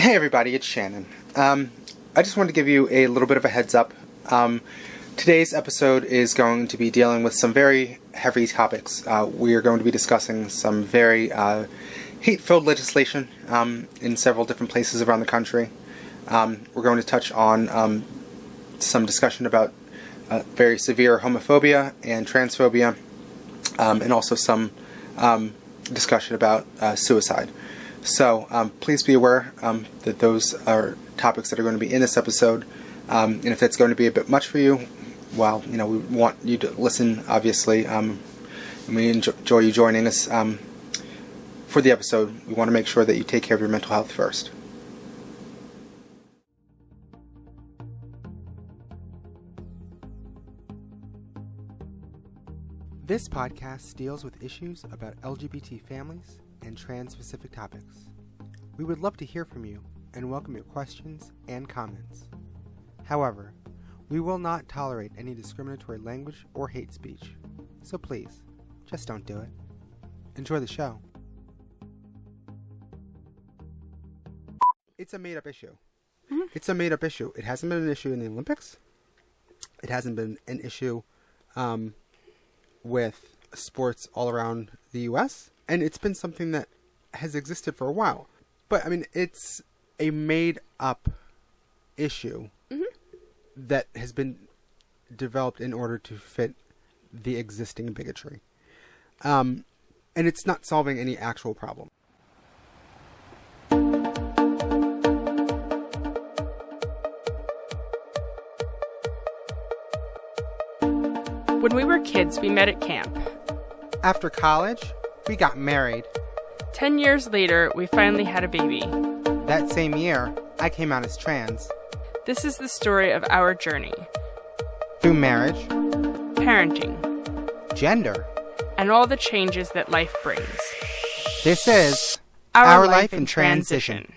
Hey everybody, it's Shannon. I just wanted to give you a little bit of a heads up. Today's episode is going to be dealing with some very heavy topics. We are going to be discussing some very hate-filled legislation in several different places around the country. We're going to touch on some discussion about very severe homophobia and transphobia, and also some discussion about suicide. So please be aware that those are topics that are going to be in this episode, and if that's going to be a bit much for you, well, we want you to listen, obviously, and we enjoy you joining us for the episode. We want to make sure that you take care of your mental health first. This podcast deals with issues about LGBT families and trans-specific topics. We would love to hear from you and welcome your questions and comments. However, we will not tolerate any discriminatory language or hate speech, so please, just don't do it. Enjoy the show. It's a made-up issue. Mm-hmm. It's a made-up issue. It hasn't been an issue in the Olympics. It hasn't been an issue with sports all around the U.S., and it's been something that has existed for a while. But, I mean, it's a made-up issue that has been developed in order to fit the existing bigotry. And it's not solving any actual problem. When we were kids, we met at camp. After college, we got married. 10 years later, we finally had a baby. That same year, I came out as trans. This is the story of our journey. Through marriage, parenting, gender, and all the changes that life brings. This is Our Life in Transition.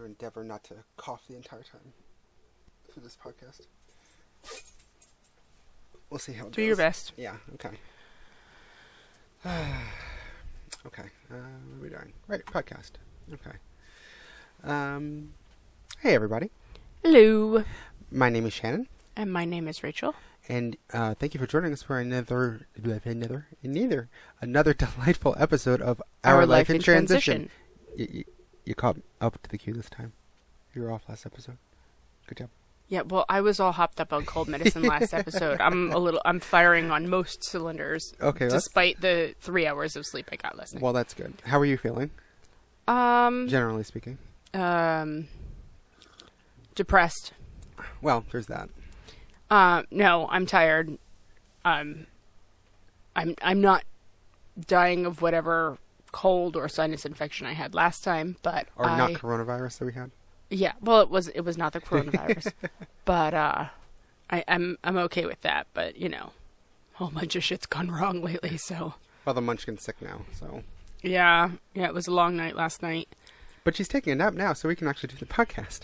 Endeavor not to cough the entire time through this podcast. We'll see how it goes. Do your best. Yeah, okay. Okay, what are we doing? Right, podcast. Okay. Hey everybody. Hello. My name is Shannon. And my name is Rachel. And thank you for joining us for another delightful episode of Our Life in Transition. You caught up to the cue this time. You were off last episode. Good job. Yeah, well, I was all hopped up on cold medicine last episode. I'm firing on most cylinders. Okay. Despite the 3 hours of sleep I got last night. Well, that's good. How are you feeling? Generally speaking. Depressed. Well, there's that. No, I'm tired. I'm not dying of whatever cold or sinus infection I had last time, but not coronavirus that we had. Yeah, well, it was not the coronavirus, but I'm okay with that. But a whole bunch of shit's gone wrong lately. So well, the munchkin's sick now. So yeah, it was a long night last night. But she's taking a nap now, so we can actually do the podcast.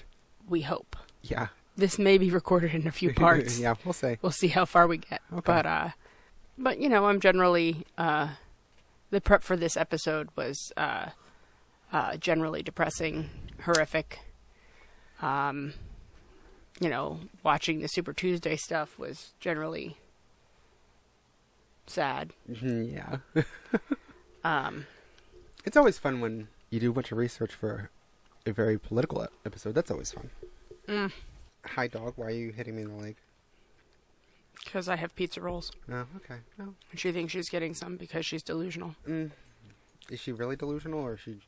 We hope. Yeah. This may be recorded in a few parts. Yeah, we'll see. We'll see how far we get. Okay. But I'm generally. The prep for this episode was generally depressing, horrific. Watching the Super Tuesday stuff was generally sad. Yeah. It's always fun when you do a bunch of research for a very political episode. That's always fun. Hi, dog. Why are you hitting me in the leg? Because I have pizza rolls. Oh, okay. No. And she thinks she's getting some because she's delusional. Is she really delusional, or is she...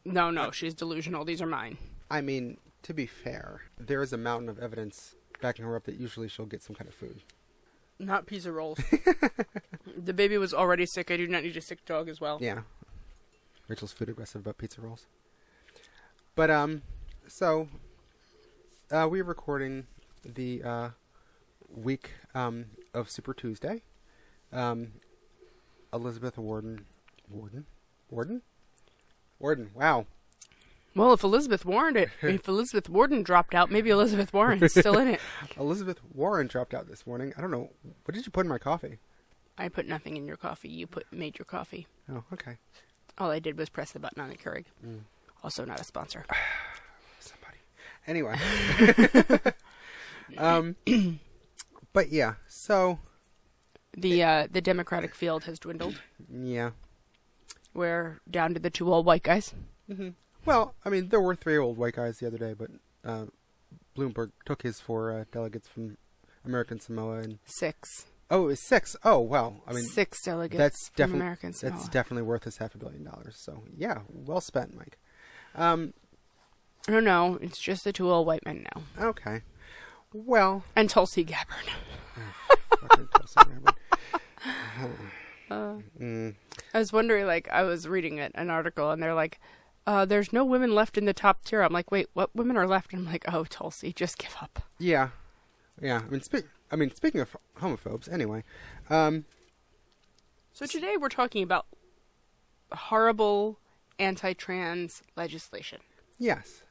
No, she's delusional. These are mine. I mean, to be fair, there is a mountain of evidence backing her up that usually she'll get some kind of food. Not pizza rolls. The baby was already sick. I do not need a sick dog as well. Yeah. Rachel's food aggressive about pizza rolls. But, we're recording the, week, of Super Tuesday. Elizabeth Warden Warden, wow. Well, if Elizabeth Warden dropped out, maybe Elizabeth Warren's still in it. Elizabeth Warren dropped out this morning. I don't know. What did you put in my coffee? I put nothing in your coffee. You made your coffee. Oh, okay. All I did was press the button on the Keurig. Also not a sponsor. Somebody. Anyway. But yeah, so... The Democratic field has dwindled. Yeah. We're down to the 2 old white guys. Mm-hmm. Well, I mean, there were 3 old white guys the other day, but Bloomberg took his 4 delegates from American Samoa. And 6. Oh, it was 6. Oh, well, I mean... 6 delegates from American Samoa. That's definitely worth his $500 million. So, yeah, well spent, Mike. No, it's just the 2 old white men now. Okay. Well... And Tulsi Gabbard. Fucking Tulsi Gabbard. I was wondering, I was reading an article, and they're like, there's no women left in the top tier. I'm like, wait, what women are left? And I'm like, oh, Tulsi, just give up. Yeah. Yeah. I mean, speaking of homophobes, anyway. So today we're talking about horrible anti-trans legislation. Yes.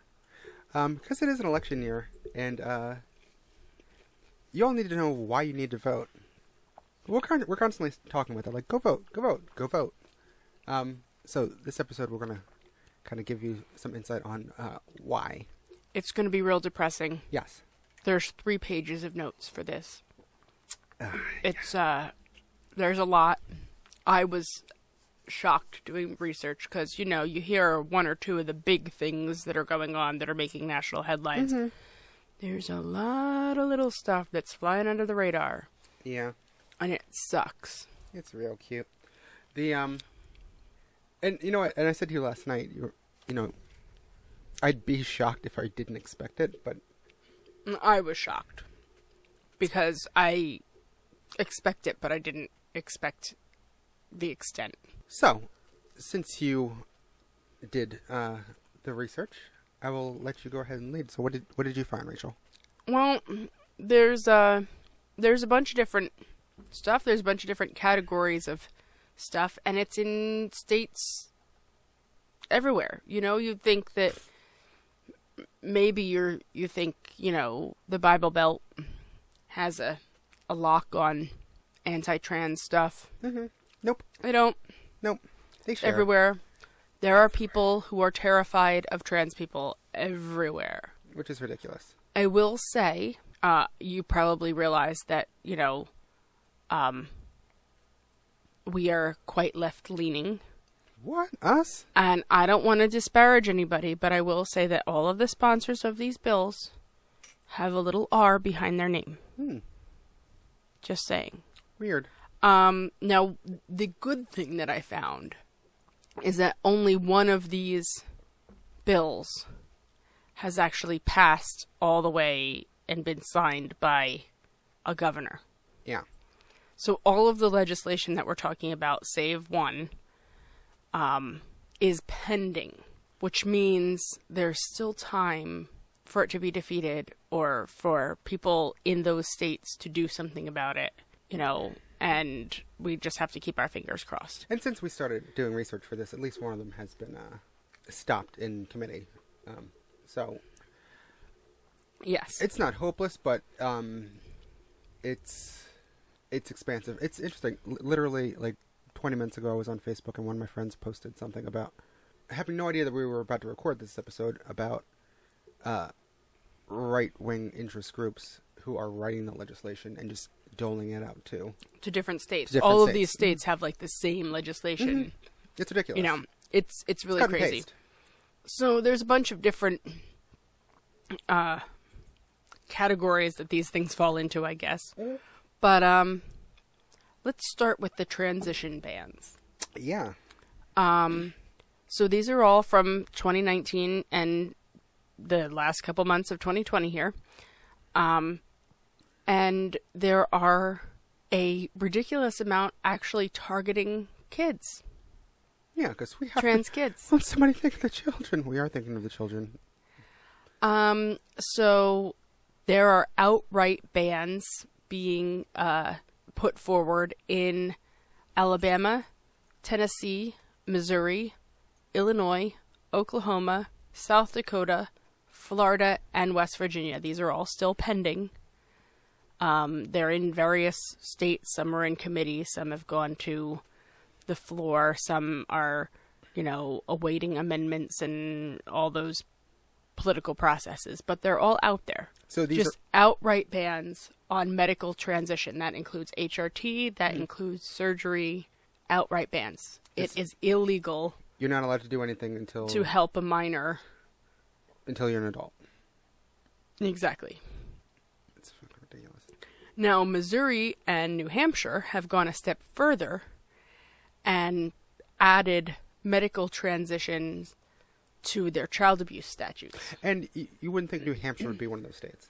Because it is an election year, and you all need to know why you need to vote. We're constantly talking about that, like, go vote, go vote, go vote. So this episode we're going to kind of give you some insight on why. It's going to be real depressing. Yes. There's 3 pages of notes for this. It's, there's a lot. I was shocked doing research because, you hear 1 or 2 of the big things that are going on that are making national headlines. Mm-hmm. There's a lot of little stuff that's flying under the radar. Yeah. And it sucks. It's real cute. And you know what? And I said to you last night, I'd be shocked if I didn't expect it, but... I was shocked. Because I expect it, but I didn't expect the extent. So, since you did the research, I will let you go ahead and lead. So what did you find, Rachel? Well, there's a bunch of different stuff. There's a bunch of different categories of stuff, and it's in states everywhere. You'd think that maybe you think, the Bible Belt has a lock on anti-trans stuff. Mm-hmm. Nope. They don't. Nope. They share. Everywhere. There are people who are terrified of trans people everywhere. Which is ridiculous. I will say, you probably realize that, we are quite left-leaning. What? Us? And I don't want to disparage anybody, but I will say that all of the sponsors of these bills have a little R behind their name. Just saying. Weird. Now, the good thing that I found is that only one of these bills has actually passed all the way and been signed by a governor. Yeah. So all of the legislation that we're talking about, save one, is pending, which means there's still time for it to be defeated or for people in those states to do something about it, and we just have to keep our fingers crossed. And since we started doing research for this, at least one of them has been stopped in committee. So, yes, it's not hopeless, but it's expansive. It's interesting. Literally, 20 minutes ago, I was on Facebook, and one of my friends posted something about having no idea that we were about to record this episode about right-wing interest groups who are writing the legislation and just doling it out to different states. All of these states have the same legislation. Mm-hmm. It's ridiculous. It's really crazy. So there's a bunch of different categories that these things fall into, I guess. But let's start with the transition bans. Yeah. So these are all from 2019 and the last couple months of 2020 here. And there are a ridiculous amount actually targeting kids. Yeah, because we have trans kids. When somebody think of the children, we are thinking of the children. So there are outright bans being put forward in Alabama, Tennessee, Missouri, Illinois, Oklahoma, South Dakota, Florida, and West Virginia. These are all still pending. They're in various states. Some are in committee. Some have gone to the floor. Some are, awaiting amendments and all those political processes. But they're all out there. So these just outright bans on medical transition. That includes HRT. That includes surgery. Outright bans. It is illegal. You're not allowed to do anything until... to help a minor. Until you're an adult. Exactly. It's fucking ridiculous. Now, Missouri and New Hampshire have gone a step further and added medical transitions to their child abuse statutes. And you wouldn't think New Hampshire would be one of those states.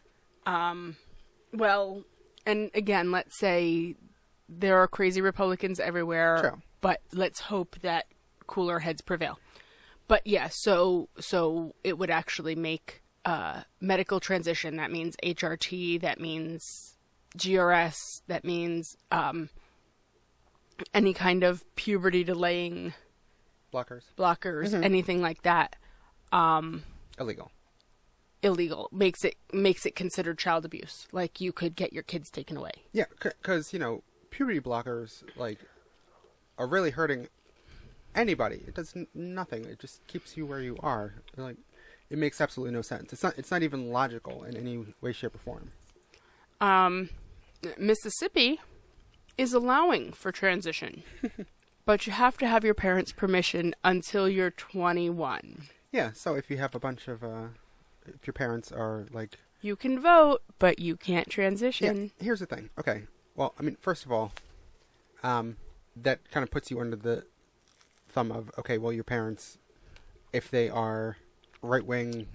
Well, and again, let's say there are crazy Republicans everywhere, True. But let's hope that cooler heads prevail. But yeah, so it would actually make medical transition. That means HRT. That means GRS. That means any kind of puberty delaying blockers, anything like that. Illegal makes it considered child abuse. Like you could get your kids taken away. Yeah, because puberty blockers are really hurting anybody. It does nothing. It just keeps you where you are. It makes absolutely no sense. It's not even logical in any way, shape, or form. Mississippi is allowing for transition, but you have to have your parents' permission until you're 21. Yeah. So if you have a bunch of, if your parents are you can vote, but you can't transition. Yeah. Here's the thing. Okay. Well, I mean, first of all, that kind of puts you under the thumb of, okay, well, your parents, if they are right-wing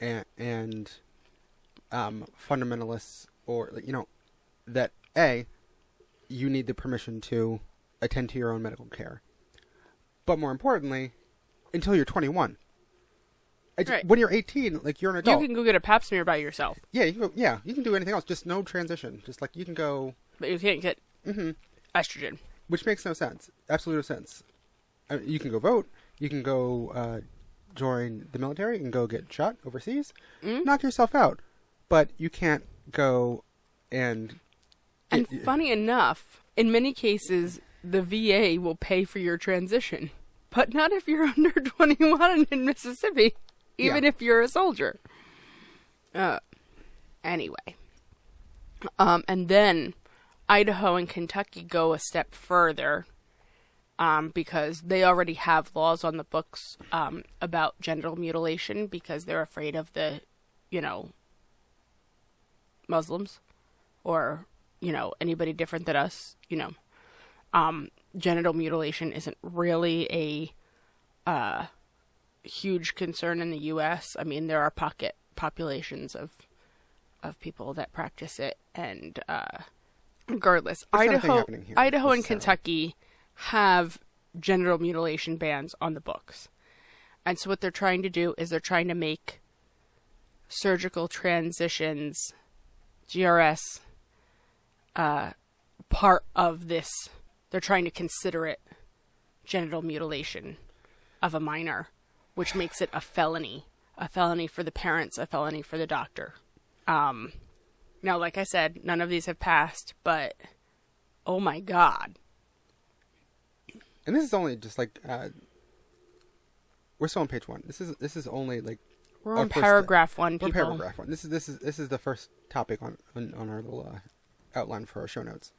and fundamentalists, or, that, A, you need the permission to attend to your own medical care. But more importantly, until you're 21. Right. When you're 18, you're an adult. You can go get a pap smear by yourself. Yeah, you can do anything else, just no transition. Just you can go... But you can't get estrogen. Which makes no sense. Absolutely no sense. You can go vote. You can go join the military and go get shot overseas. Knock yourself out. But you can't go and... And funny enough, in many cases, the VA will pay for your transition. But not if you're under 21 in Mississippi. Even if you're a soldier. Anyway. And then Idaho and Kentucky go a step further because they already have laws on the books about genital mutilation because they're afraid of the, Muslims or, anybody different than us, Genital mutilation isn't really a huge concern in the U.S. I mean, there are populations of people that practice it, and regardless, Idaho and Kentucky have genital mutilation bans on the books. And so what they're trying to do is they're trying to make surgical transitions, GRS, part of this. They're trying to consider it genital mutilation of a minor, which makes it a felony for the parents, a felony for the doctor. Now, like I said, none of these have passed, but oh my God. And this is only just we're still on page 1. This is only we're on paragraph 1. We're on paragraph 1. This is the first topic on our little outline for our show notes.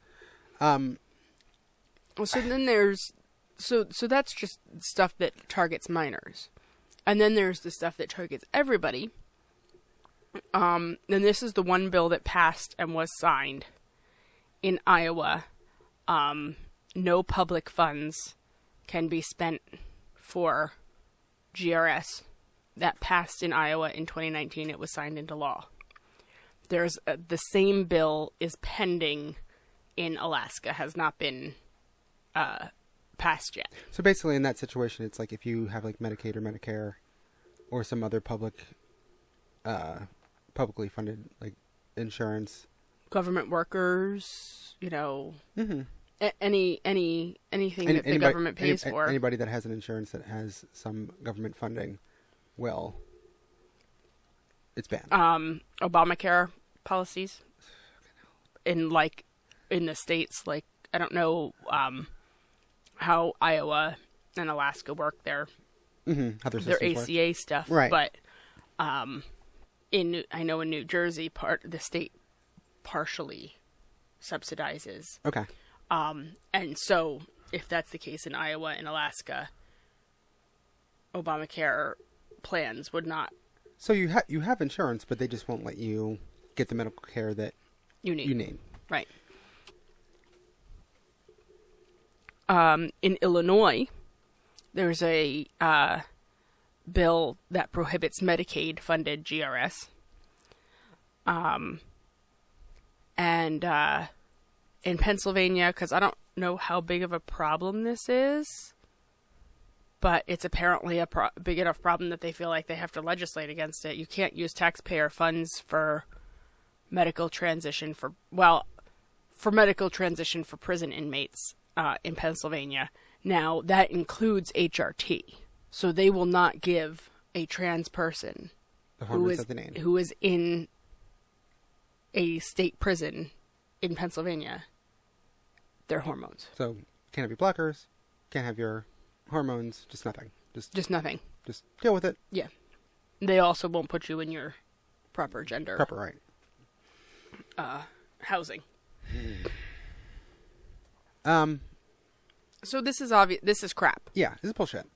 So then there's so that's just stuff that targets minors, and then there's the stuff that targets everybody. And this is the one bill that passed and was signed in Iowa. No public funds can be spent for GRS. That passed in Iowa in 2019. It was signed into law. There's the same bill is pending in Alaska, has not been passed yet. So basically, in that situation, it's if you have Medicaid or Medicare, or some other publicly funded insurance, government workers, anything that the government pays for. Anybody that has an insurance that has some government funding will. It's banned. Obamacare policies in the states, like I don't know how Iowa and Alaska work their ACA stuff, right? But I know in New Jersey, the state partially subsidizes. Okay. And so if that's the case in Iowa and Alaska, Obamacare plans would not. So you have insurance, but they just won't let you get the medical care that you need. Right. In Illinois, there's a bill that prohibits Medicaid-funded GRS. And in Pennsylvania, because I don't know how big of a problem this is, but it's apparently a big enough problem that they feel like they have to legislate against it. You can't use taxpayer funds for medical transition for prison inmates in Pennsylvania. Now, that includes HRT. So they will not give a trans person who is in a state prison in Pennsylvania their hormones. So can't have your blockers, can't have your hormones, just nothing. Just nothing. Just deal with it. Yeah. They also won't put you in your proper gender. Proper, right. Housing. So this is obvious. This is crap. Yeah, this is bullshit.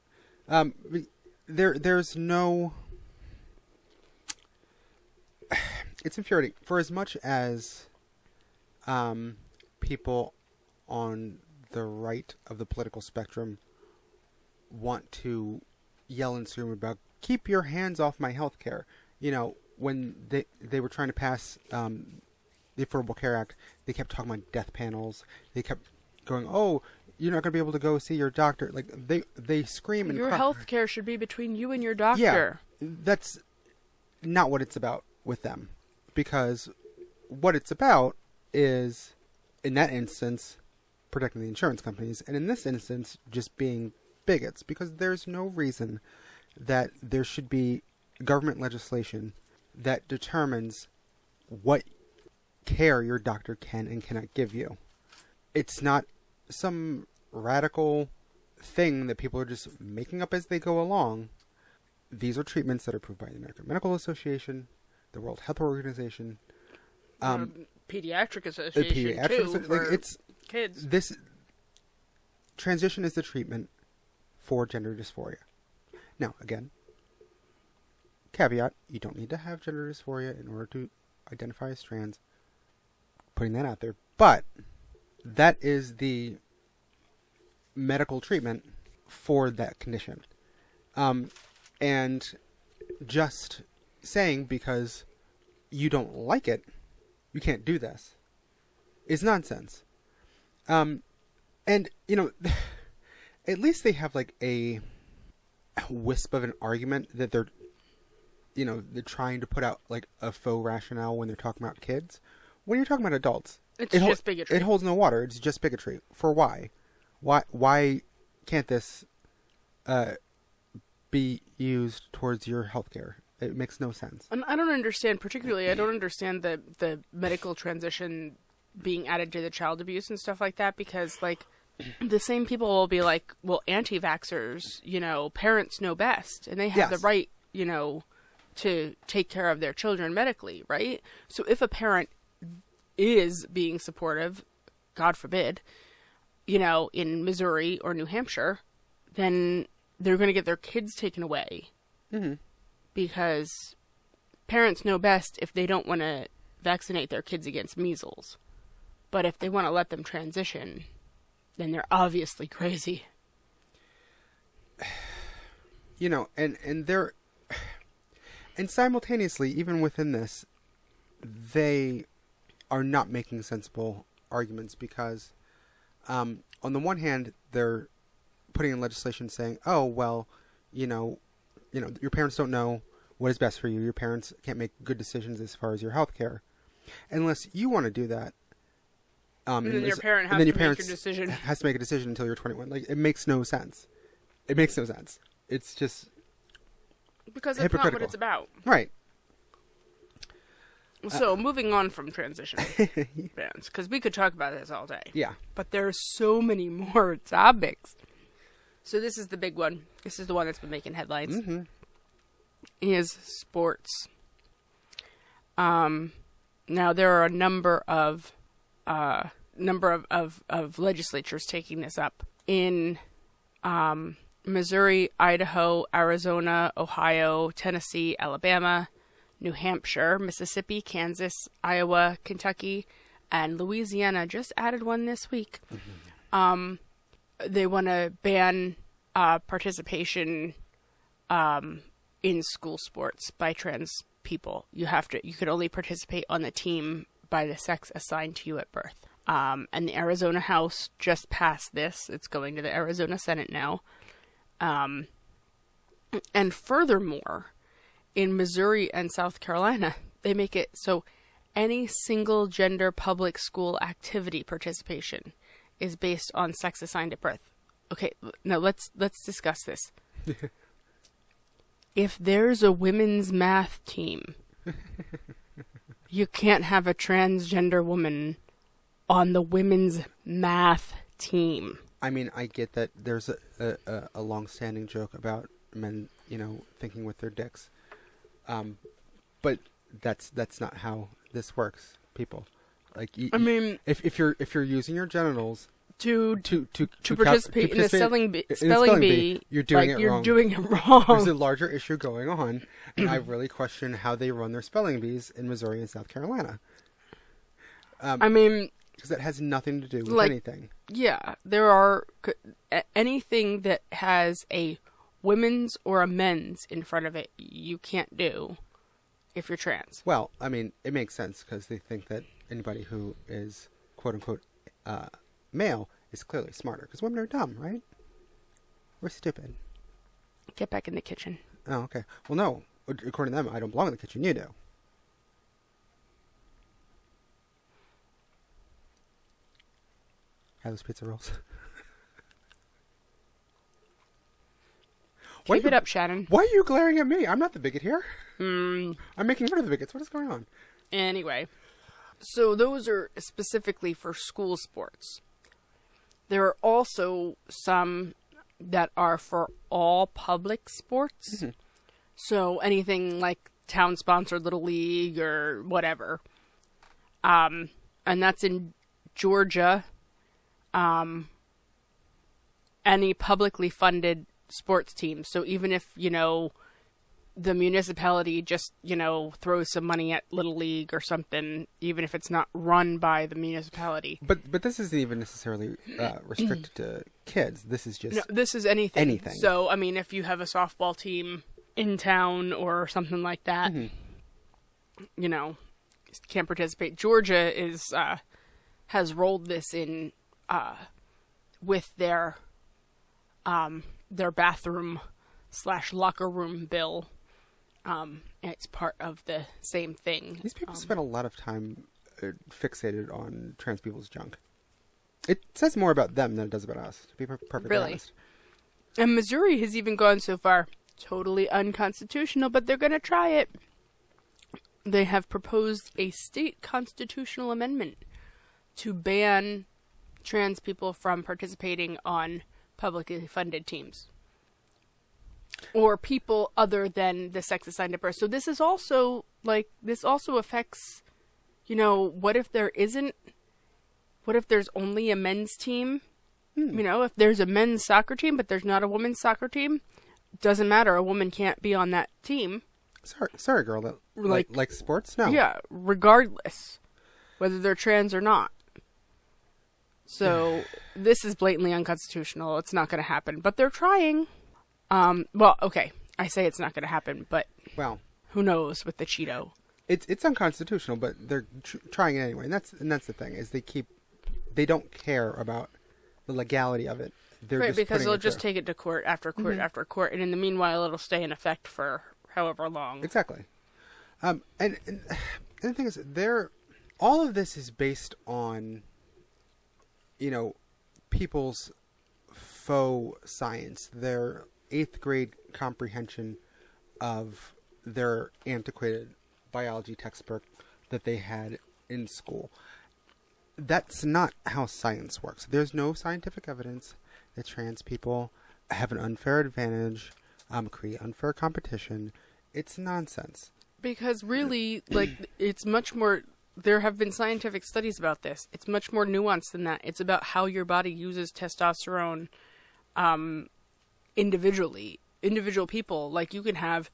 There's no. It's infuriating. For as much as people on the right of the political spectrum want to yell and scream about keep your hands off my health care. You know, when they were trying to pass the Affordable Care Act, they kept talking about death panels. They kept going, oh, you're not going to be able to go see your doctor. Like, they scream and your cry. health care should be between you and your doctor. Yeah, that's not what it's about with them. Because what it's about is, in that instance, protecting the insurance companies. And in this instance, just being bigots. Because there's no reason that there should be government legislation that determines what care your doctor can and cannot give you. It's not some radical thing that people are just making up as they go along. These are treatments that are approved by the American Medical Association, the World Health Organization, Pediatric Association too, for kids. This transition is the treatment for gender dysphoria. Now, again, caveat, you don't need to have gender dysphoria in order to identify as trans. Putting that out there. But that is the medical treatment for that condition. And just saying because you don't like it, you can't do this, is nonsense. And, you know, at least they have like a wisp of an argument that they're trying to put out like a faux rationale when they're talking about kids. When you're talking about adults, it's just bigotry. It holds no water. It's just bigotry. For why? Why can't this be used towards your healthcare? It makes no sense. And I don't understand, particularly, I don't understand the medical transition being added to the child abuse and stuff like that, because, like, the same people will be like, well, anti-vaxxers, parents know best, and they have the right, to take care of their children medically, right? So if a parent is being supportive, God forbid, in Missouri or New Hampshire, then they're going to get their kids taken away. Mm-hmm. Because parents know best if they don't want to vaccinate their kids against measles. But if they want to let them transition, then they're obviously crazy. And simultaneously, even within this, they are not making sensible arguments because, on the one hand, they're putting in legislation saying, oh, well, your parents don't know what is best for you. Your parents can't make good decisions as far as your health care. Unless you want to do that, And then your parent has to make a decision. Has to make a decision until you're 21. Like, it makes no sense. It makes no sense. It's just because that's not what it's about. Right. So, moving on from transition bans, because we could talk about this all day. Yeah. But there's so many more topics. So this is the big one. This is the one that's been making headlines. Mm-hmm. Is sports. Now there are a number of legislatures taking this up in Missouri, Idaho, Arizona, Ohio, Tennessee, Alabama, New Hampshire, Mississippi, Kansas, Iowa, Kentucky, and Louisiana just added one this week. Mm-hmm. They want to ban participation in school sports by trans people. You can only participate on the team by the sex assigned to you at birth. And the Arizona House just passed this. It's going to the Arizona Senate now. And furthermore, in Missouri and South Carolina, they make it so any single gender public school activity participation is based on sex assigned at birth. Okay, now let's discuss this. If there's a women's math team, you can't have a transgender woman on the women's math team. I mean, I get that there's a long-standing joke about men, thinking with their dicks. But that's not how this works, people. Like, if you're using your genitals to participate in the spelling bee, you're doing it wrong. You're doing it wrong. There's a larger issue going on, and I really question how they run their spelling bees in Missouri and South Carolina. Because that has nothing to do with anything. Yeah, there are anything that has a women's or a men's in front of it, you can't do if you're trans. Well, it makes sense because they think that anybody who is quote unquote male is clearly smarter because women are dumb, right? We're stupid. Get back in the kitchen. Oh, okay. Well, no. According to them, I don't belong in the kitchen. You do. Have those pizza rolls. Keep it up, Shannon. Why are you glaring at me? I'm not the bigot here. I'm making fun of the bigots. What is going on? Anyway, so those are specifically for school sports. There are also some that are for all public sports. Mm-hmm. So anything like town-sponsored Little League or whatever. And that's in Georgia. Any publicly funded sports team. So even if, the municipality just, throws some money at Little League or something, even if it's not run by the municipality. But this isn't even necessarily restricted to kids. This is just... No, this is anything. Anything. So, if you have a softball team in town or something like that, can't participate. Georgia has rolled this in with their bathroom / locker room bill. It's part of the same thing. These people spend a lot of time fixated on trans people's junk. It says more about them than it does about us, to be perfectly honest. And Missouri has even gone so far, totally unconstitutional, but they're going to try it. They have proposed a state constitutional amendment to ban trans people from participating on publicly funded teams. Or people other than the sex assigned at birth. So this is also, this also affects, what if there's only a men's team? If there's a men's soccer team, but there's not a women's soccer team, doesn't matter. A woman can't be on that team. Sorry, girl. That like sports? No. Yeah, regardless, whether they're trans or not. So this is blatantly unconstitutional. It's not going to happen, but they're trying. Well, okay. I say it's not going to happen, but who knows with the Cheeto? It's unconstitutional, but they're trying it anyway. And that's the thing is they don't care about the legality of it. They're right, just because they'll just through. take it to court after court after court, and in the meanwhile, it'll stay in effect for however long. Exactly. And the thing is, all of this is based on people's faux science, their 8th grade comprehension of their antiquated biology textbook that they had in school. That's not how science works. There's no scientific evidence that trans people have an unfair advantage, create unfair competition. It's nonsense. Because really, it's much more... There have been scientific studies about this. It's much more nuanced than that. It's about how your body uses testosterone individually. Individual people, you can have,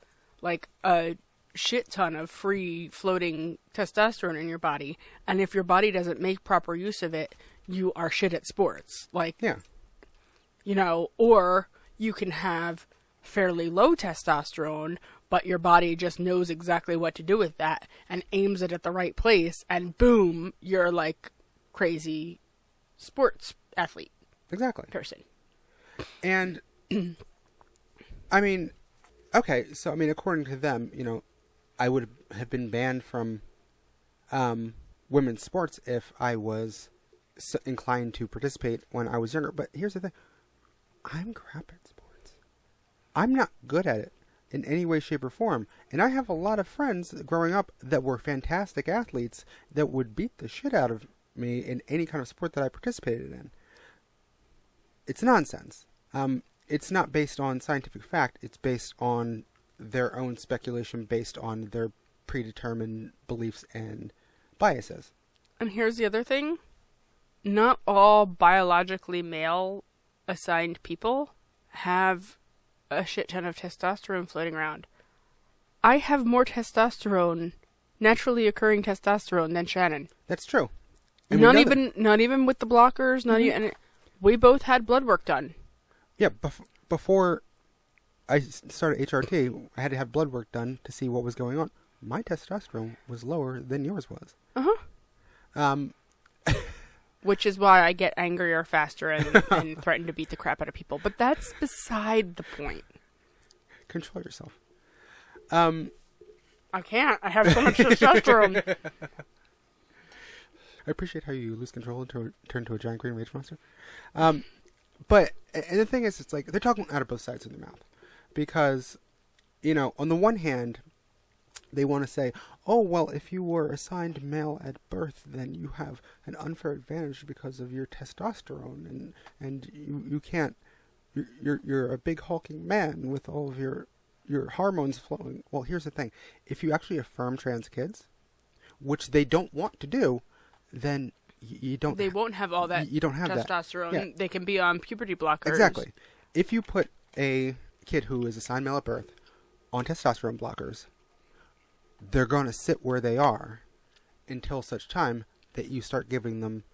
a shit ton of free-floating testosterone in your body, and if your body doesn't make proper use of it, you are shit at sports. Or you can have fairly low testosterone, but your body just knows exactly what to do with that and aims it at the right place, and boom, you're crazy sports athlete. Exactly. Person. And, okay, so, according to them, I would have been banned from women's sports if I was inclined to participate when I was younger. But here's the thing. I'm crap at sports. I'm not good at it in any way, shape, or form. And I have a lot of friends growing up that were fantastic athletes that would beat the shit out of me in any kind of sport that I participated in. It's nonsense. It's not based on scientific fact. It's based on their own speculation based on their predetermined beliefs and biases. And here's the other thing. Not all biologically male assigned people have a shit ton of testosterone floating around. I have more testosterone, naturally occurring testosterone, than Shannon. That's true. And not even with the blockers, not even... We both had blood work done. Yeah, before I started HRT, I had to have blood work done to see what was going on. My testosterone was lower than yours was. Which is why I get angrier faster and threaten to beat the crap out of people. But that's beside the point. Control yourself. I can't. I have so much testosterone. I appreciate how you lose control and turn into a giant green rage monster. But and the thing is, it's they're talking out of both sides of their mouth. Because, on the one hand, they want to say, oh, well, if you were assigned male at birth, then you have an unfair advantage because of your testosterone, and you can't, you're a big hulking man with all of your hormones flowing. Well, here's the thing. If you actually affirm trans kids, which they don't want to do, then you don't... They won't have all that you don't have testosterone. That. Yeah. They can be on puberty blockers. Exactly. If you put a kid who is assigned male at birth on testosterone blockers, they're going to sit where they are until such time that you start giving them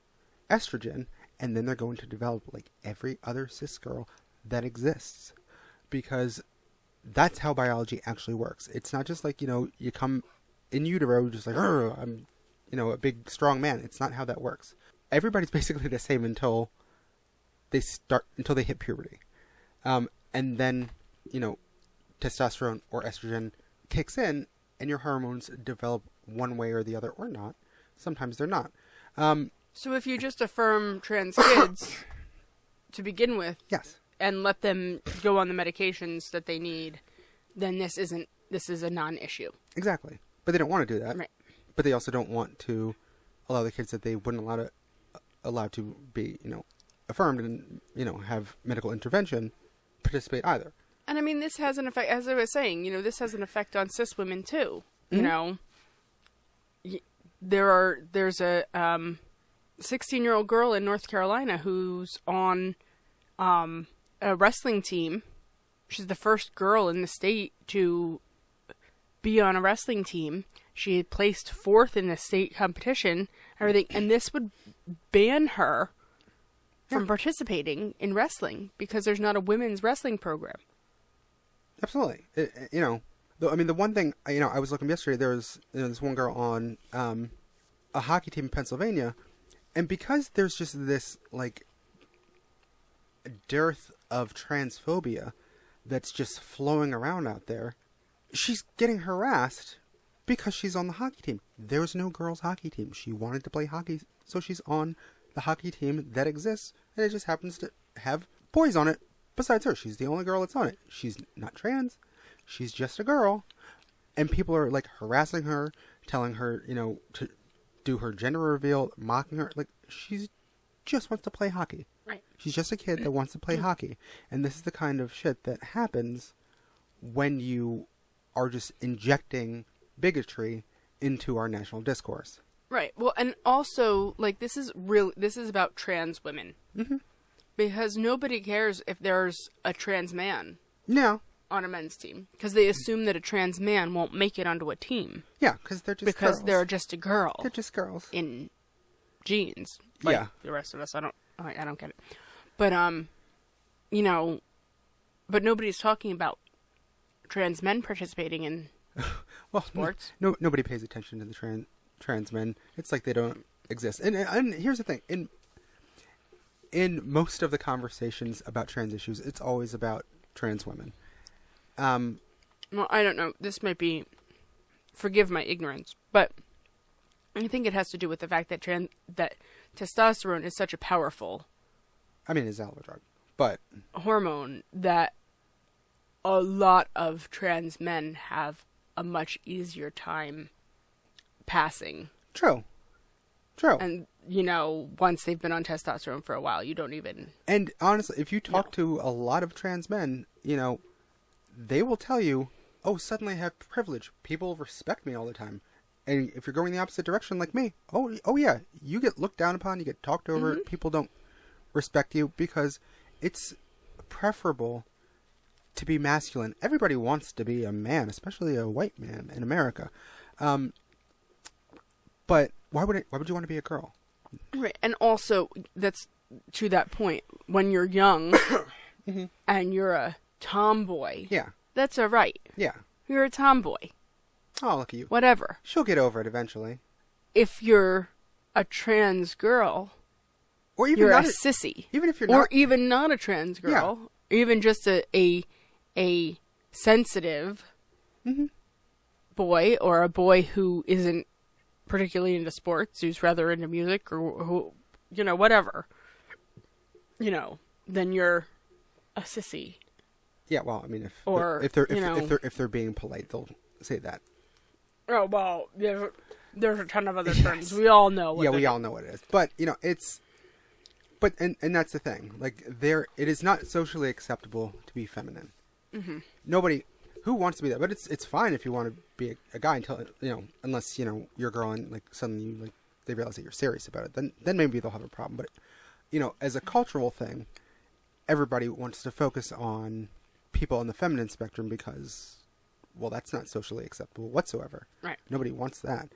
estrogen, and then they're going to develop like every other cis girl that exists. Because that's how biology actually works. It's not just like, you come in utero, just like, I'm, a big, strong man. It's not how that works. Everybody's basically the same until they hit puberty. And then, testosterone or estrogen kicks in, and your hormones develop one way or the other, or not. Sometimes they're not. So if you just affirm trans kids to begin with, yes, and let them go on the medications that they need, then this is a non-issue. Exactly. But they don't want to do that. Right. But they also don't want to allow the kids that they wouldn't allow to be, affirmed and, have medical intervention participate either. And I mean, this has an effect, as I was saying, this has an effect on cis women too. Mm-hmm. There's a 16-year-old girl in North Carolina who's on a wrestling team. She's the first girl in the state to be on a wrestling team. She had placed 4th in the state competition, everything, and this would ban her from participating in wrestling because there's not a women's wrestling program. Absolutely. The one thing, I was looking yesterday, there was this one girl on a hockey team in Pennsylvania, and because there's just this, dearth of transphobia that's just flowing around out there, she's getting harassed because she's on the hockey team. There's no girls' hockey team. She wanted to play hockey, so she's on the hockey team that exists, and it just happens to have boys on it besides her. She's the only girl that's on it. She's not trans. She's just a girl. And people are, like, harassing her, telling her, you know, to do her gender reveal, mocking her. Like, she just wants to play hockey. Right. She's just a kid that wants to play hockey. And this is the kind of shit that happens when you are just injecting bigotry into our national discourse. Right. Well, and also, like, this is about trans women. Mm-hmm. Because nobody cares if there's a trans man. No. On a men's team, because they assume that a trans man won't make it onto a team. Yeah, because they're just a girl. They're just girls in jeans. Like yeah, the rest of us, I don't get it. But you know, but nobody's talking about trans men participating in sports. Nobody pays attention to the trans men. It's like they don't exist. And here's the thing: in most of the conversations about trans issues, it's always about trans women. Well, I don't know. This might be, forgive my ignorance, but I think it has to do with the fact that that testosterone is such a powerful, it's a hell of a drug, but hormone that a lot of trans men have a much easier time passing. True. And, you know, once they've been on testosterone for a while, you don't even... And honestly, if you talk to a lot of trans men, you know, they will tell you, oh, suddenly I have privilege. People respect me all the time. And if you're going the opposite direction like me, oh yeah, you get looked down upon, you get talked over, people don't respect you because it's preferable to be masculine. Everybody wants to be a man, especially a white man in America. But why would you want to be a girl? Right, and also, that's to that point, when you're young and you're a tomboy. Yeah. That's all right. Yeah. You're a tomboy. Oh, look at you. Whatever. She'll get over it eventually. If you're a trans girl, or even you're not a sissy. Even if you're not. Or even not a trans girl. Yeah. Even just a sensitive boy, or a boy who isn't particularly into sports, who's rather into music, or who, you know, whatever. You know, then you're a sissy. Yeah, well, I mean, if they're being polite, they'll say that. Oh well, there's a ton of other terms. We all know. We all know what it is. But you know, and that's the thing. Like, it is not socially acceptable to be feminine. Mm-hmm. Nobody who wants to be that, but it's fine if you want to be a guy until unless you're a girl and like suddenly they realize that you're serious about it. Then maybe they'll have a problem. But as a cultural thing, everybody wants to focus on people on the feminine spectrum because, well, that's not socially acceptable whatsoever. Right. Nobody wants that.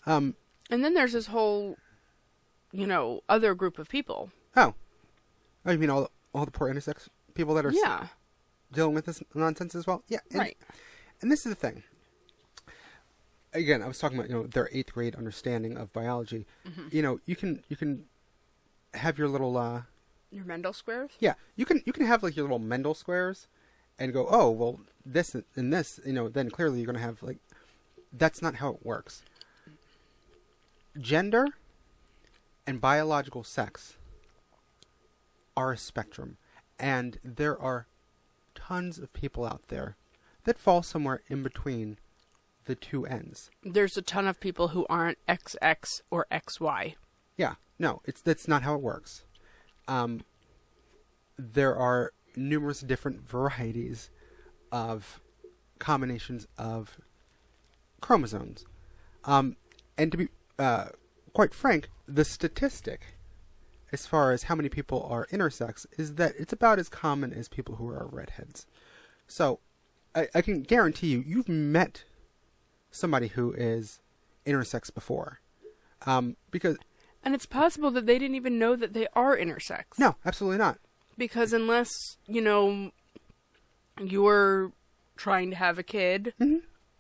And then there's this whole, other group of people. Oh, you mean all the poor intersex people that are dealing with this nonsense as well? Yeah. Right. And this is the thing. Again, I was talking about their 8th grade understanding of biology. Mm-hmm. You can have your little your Mendel squares. Yeah, you can have like your little Mendel squares. And go, oh, well, this and this, then clearly you're going to have, like, that's not how it works. Gender and biological sex are a spectrum. And there are tons of people out there that fall somewhere in between the two ends. There's a ton of people who aren't XX or XY. Yeah, no, that's not how it works. There are numerous different varieties of combinations of chromosomes. And to be quite frank, the statistic as far as how many people are intersex is that it's about as common as people who are redheads. So I can guarantee you've met somebody who is intersex before. And it's possible that they didn't even know that they are intersex. No, absolutely not. Because unless, you're trying to have a kid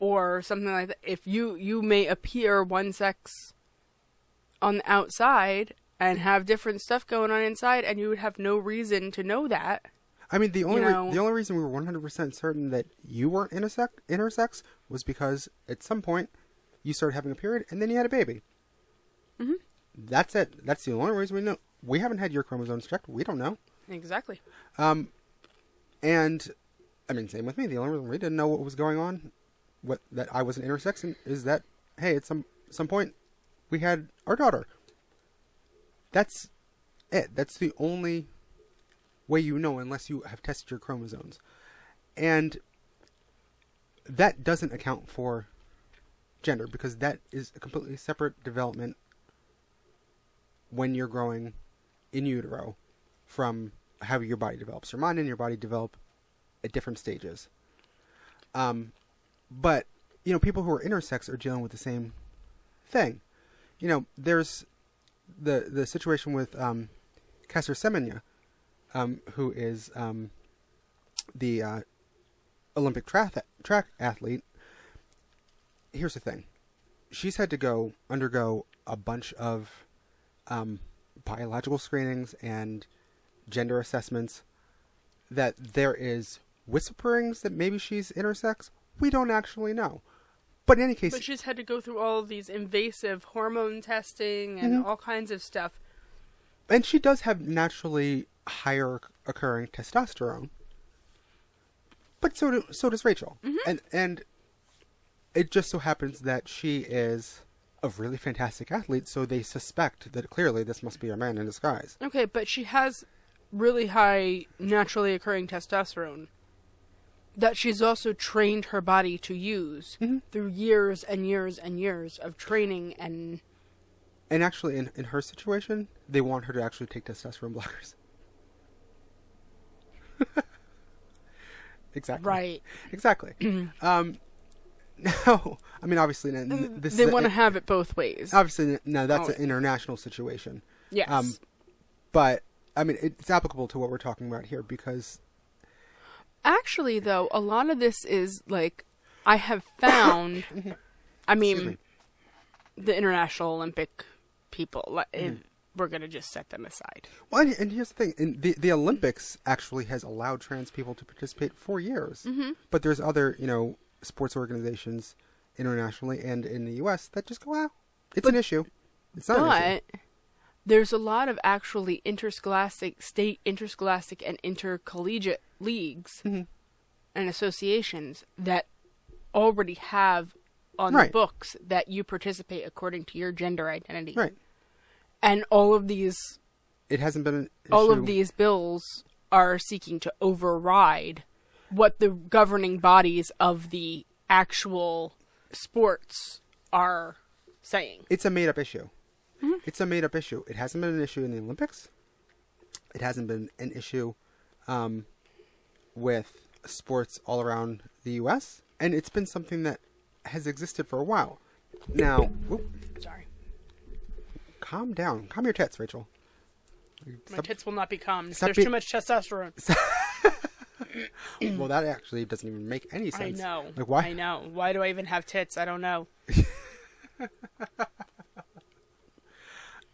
or something like that, if you may appear one sex on the outside and have different stuff going on inside, and you would have no reason to know that. I mean, the only reason we were 100% certain that you weren't intersex was because at some point you started having a period and then you had a baby. Mm-hmm. That's it. That's the only reason we haven't had your chromosomes checked. We don't know. Exactly. And, I mean, same with me. The only reason we didn't know what was going on, that I was an intersex, is that, hey, at some point, we had our daughter. That's it. That's the only way you know, unless you have tested your chromosomes. And that doesn't account for gender, because that is a completely separate development when you're growing in utero from how your body develops. Your mind and your body develop at different stages. But, you know, people who are intersex are dealing with the same thing. You know, there's the situation with Kassar Semenya, who is the Olympic track athlete. Here's the thing. She's had to undergo a bunch of biological screenings and gender assessments, that there is whisperings that maybe she's intersex. We don't actually know. But in any case... But she's had to go through all of these invasive hormone testing and all kinds of stuff. And she does have naturally higher occurring testosterone. But so does Rachel. And it just so happens that she is a really fantastic athlete, so they suspect that clearly this must be a man in disguise. Okay, but she has really high naturally occurring testosterone that she's also trained her body to use through years and years and years of training and... And actually, in her situation, they want her to actually take testosterone blockers. Exactly. Right. Exactly. No, I mean, obviously, they want to have it both ways. Obviously, no, that's an international situation. Yes. But, I mean, it's applicable to what we're talking about here, because... Actually, though, a lot of this is, like, I have found... I mean, the International Olympic people, we're going to just set them aside. Well, and here's the thing. The Olympics actually has allowed trans people to participate for years. But there's other, you know, sports organizations internationally and in the U.S. that just go, well, it's an issue. It's not an issue. But there's a lot of actually state interscholastic and intercollegiate leagues and associations that already have on the books that you participate according to your gender identity. Right. And all of these... It hasn't been an issue. All of these bills are seeking to override what the governing bodies of the actual sports are saying. It's a made-up issue. It's a made-up issue. It hasn't been an issue in the Olympics. It hasn't been an issue with sports all around the U.S. And it's been something that has existed for a while. Now... Sorry. Calm down. Calm your tits, Rachel. My tits will not be calmed. There's too much testosterone. Well, that actually doesn't even make any sense. I know. Like, why? I know. Why do I even have tits? I don't know.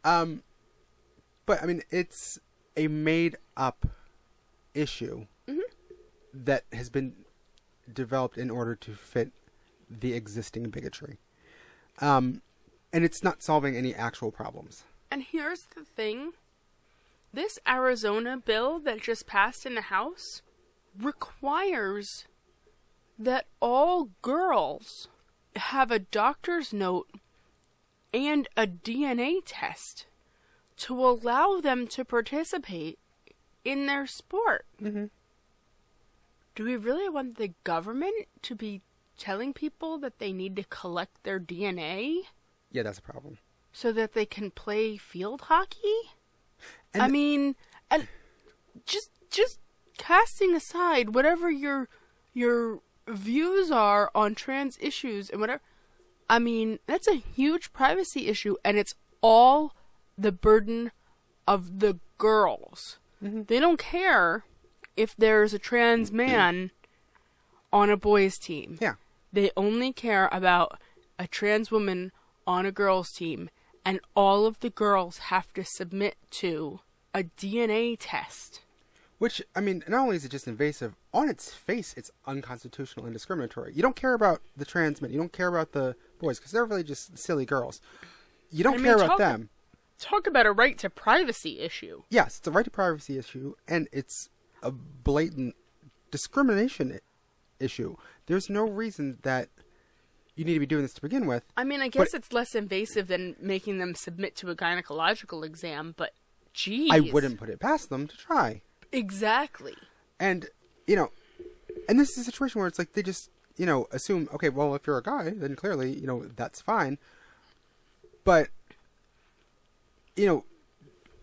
But, I mean, it's a made-up issue that has been developed in order to fit the existing bigotry. And it's not solving any actual problems. And here's the thing. This Arizona bill that just passed in the House requires that all girls have a doctor's note and a DNA test to allow them to participate in their sport. Do we really want the government to be telling people that they need to collect their DNA? Yeah, that's a problem. So that they can play field hockey? And I mean, and just casting aside whatever your views are on trans issues and whatever, I mean, that's a huge privacy issue, and it's all the burden of the girls. They don't care if there's a trans man on a boys' team. Yeah. They only care about a trans woman on a girls' team, and all of the girls have to submit to a DNA test. Which, I mean, not only is it just invasive, on its face, it's unconstitutional and discriminatory. You don't care about the trans men. You don't care about the boys, because they're really just silly girls. You don't care about them. Talk about a right to privacy issue. Yes, it's a right to privacy issue, and it's a blatant discrimination issue. There's no reason that you need to be doing this to begin with. I mean, I guess it's less invasive than making them submit to a gynecological exam, but geez. I wouldn't put it past them to try. Exactly. And, you know, and this is a situation where it's like they just, you know, assume, okay, well, if you're a guy, then clearly, you know, that's fine. But, you know,